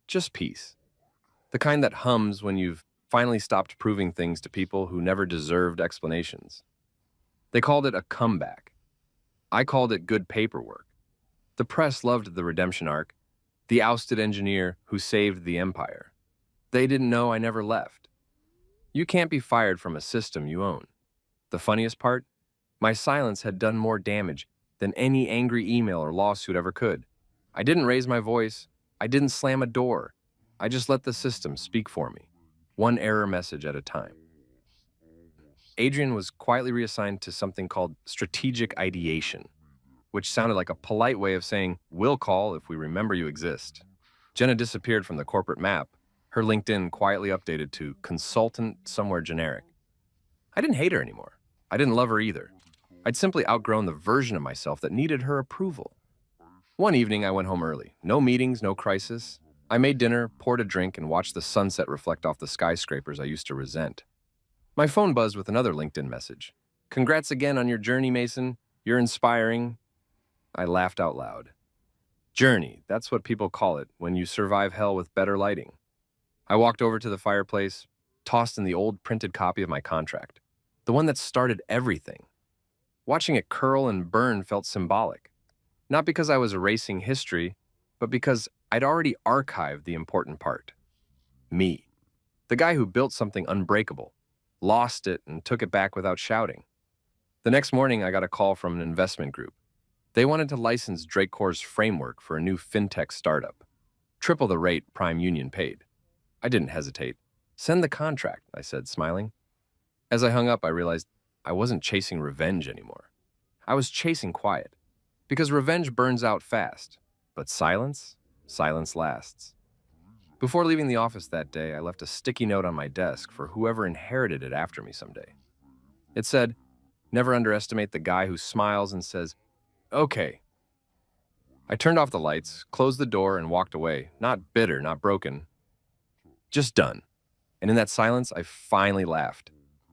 Speaker 1: Just peace. The kind that hums when you've finally stopped proving things to people who never deserved explanations. They called it a comeback. I called it good paperwork. The press loved the redemption arc, the ousted engineer who saved the empire. They didn't know I never left. You can't be fired from a system you own. The funniest part? My silence had done more damage than any angry email or lawsuit ever could. I didn't raise my voice. I didn't slam a door. I just let the system speak for me, one error message at a time. Adrian was quietly reassigned to something called strategic ideation, which sounded like a polite way of saying, we'll call if we remember you exist. Jenna disappeared from the corporate map, her LinkedIn quietly updated to consultant somewhere generic. I didn't hate her anymore. I didn't love her either. I'd simply outgrown the version of myself that needed her approval. One evening, I went home early. No meetings, no crisis. I made dinner, poured a drink, and watched the sunset reflect off the skyscrapers I used to resent. My phone buzzed with another LinkedIn message. Congrats again on your journey, Mason. You're inspiring. I laughed out loud. Journey, that's what people call it when you survive hell with better lighting. I walked over to the fireplace, tossed in the old printed copy of my contract, the one that started everything. Watching it curl and burn felt symbolic, not because I was erasing history, but because I'd already archived the important part. Me, the guy who built something unbreakable, lost it and took it back without shouting. The next morning, I got a call from an investment group. They wanted to license Dracor's framework for a new fintech startup. Triple the rate Prime Union paid. I didn't hesitate. Send the contract, I said, smiling. As I hung up, I realized I wasn't chasing revenge anymore. I was chasing quiet. Because revenge burns out fast. But silence? Silence lasts. Before leaving the office that day, I left a sticky note on my desk for whoever inherited it after me someday. It said, "Never underestimate the guy who smiles and says, 'Okay.'" I turned off the lights, closed the door, and walked away, not bitter, not broken, just done. And in that silence, I finally laughed.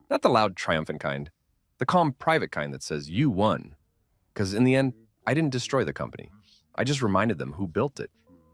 Speaker 1: Not the loud, triumphant kind, the calm, private kind that says, "You won." Because in the end, I didn't destroy the company. I just reminded them who built it.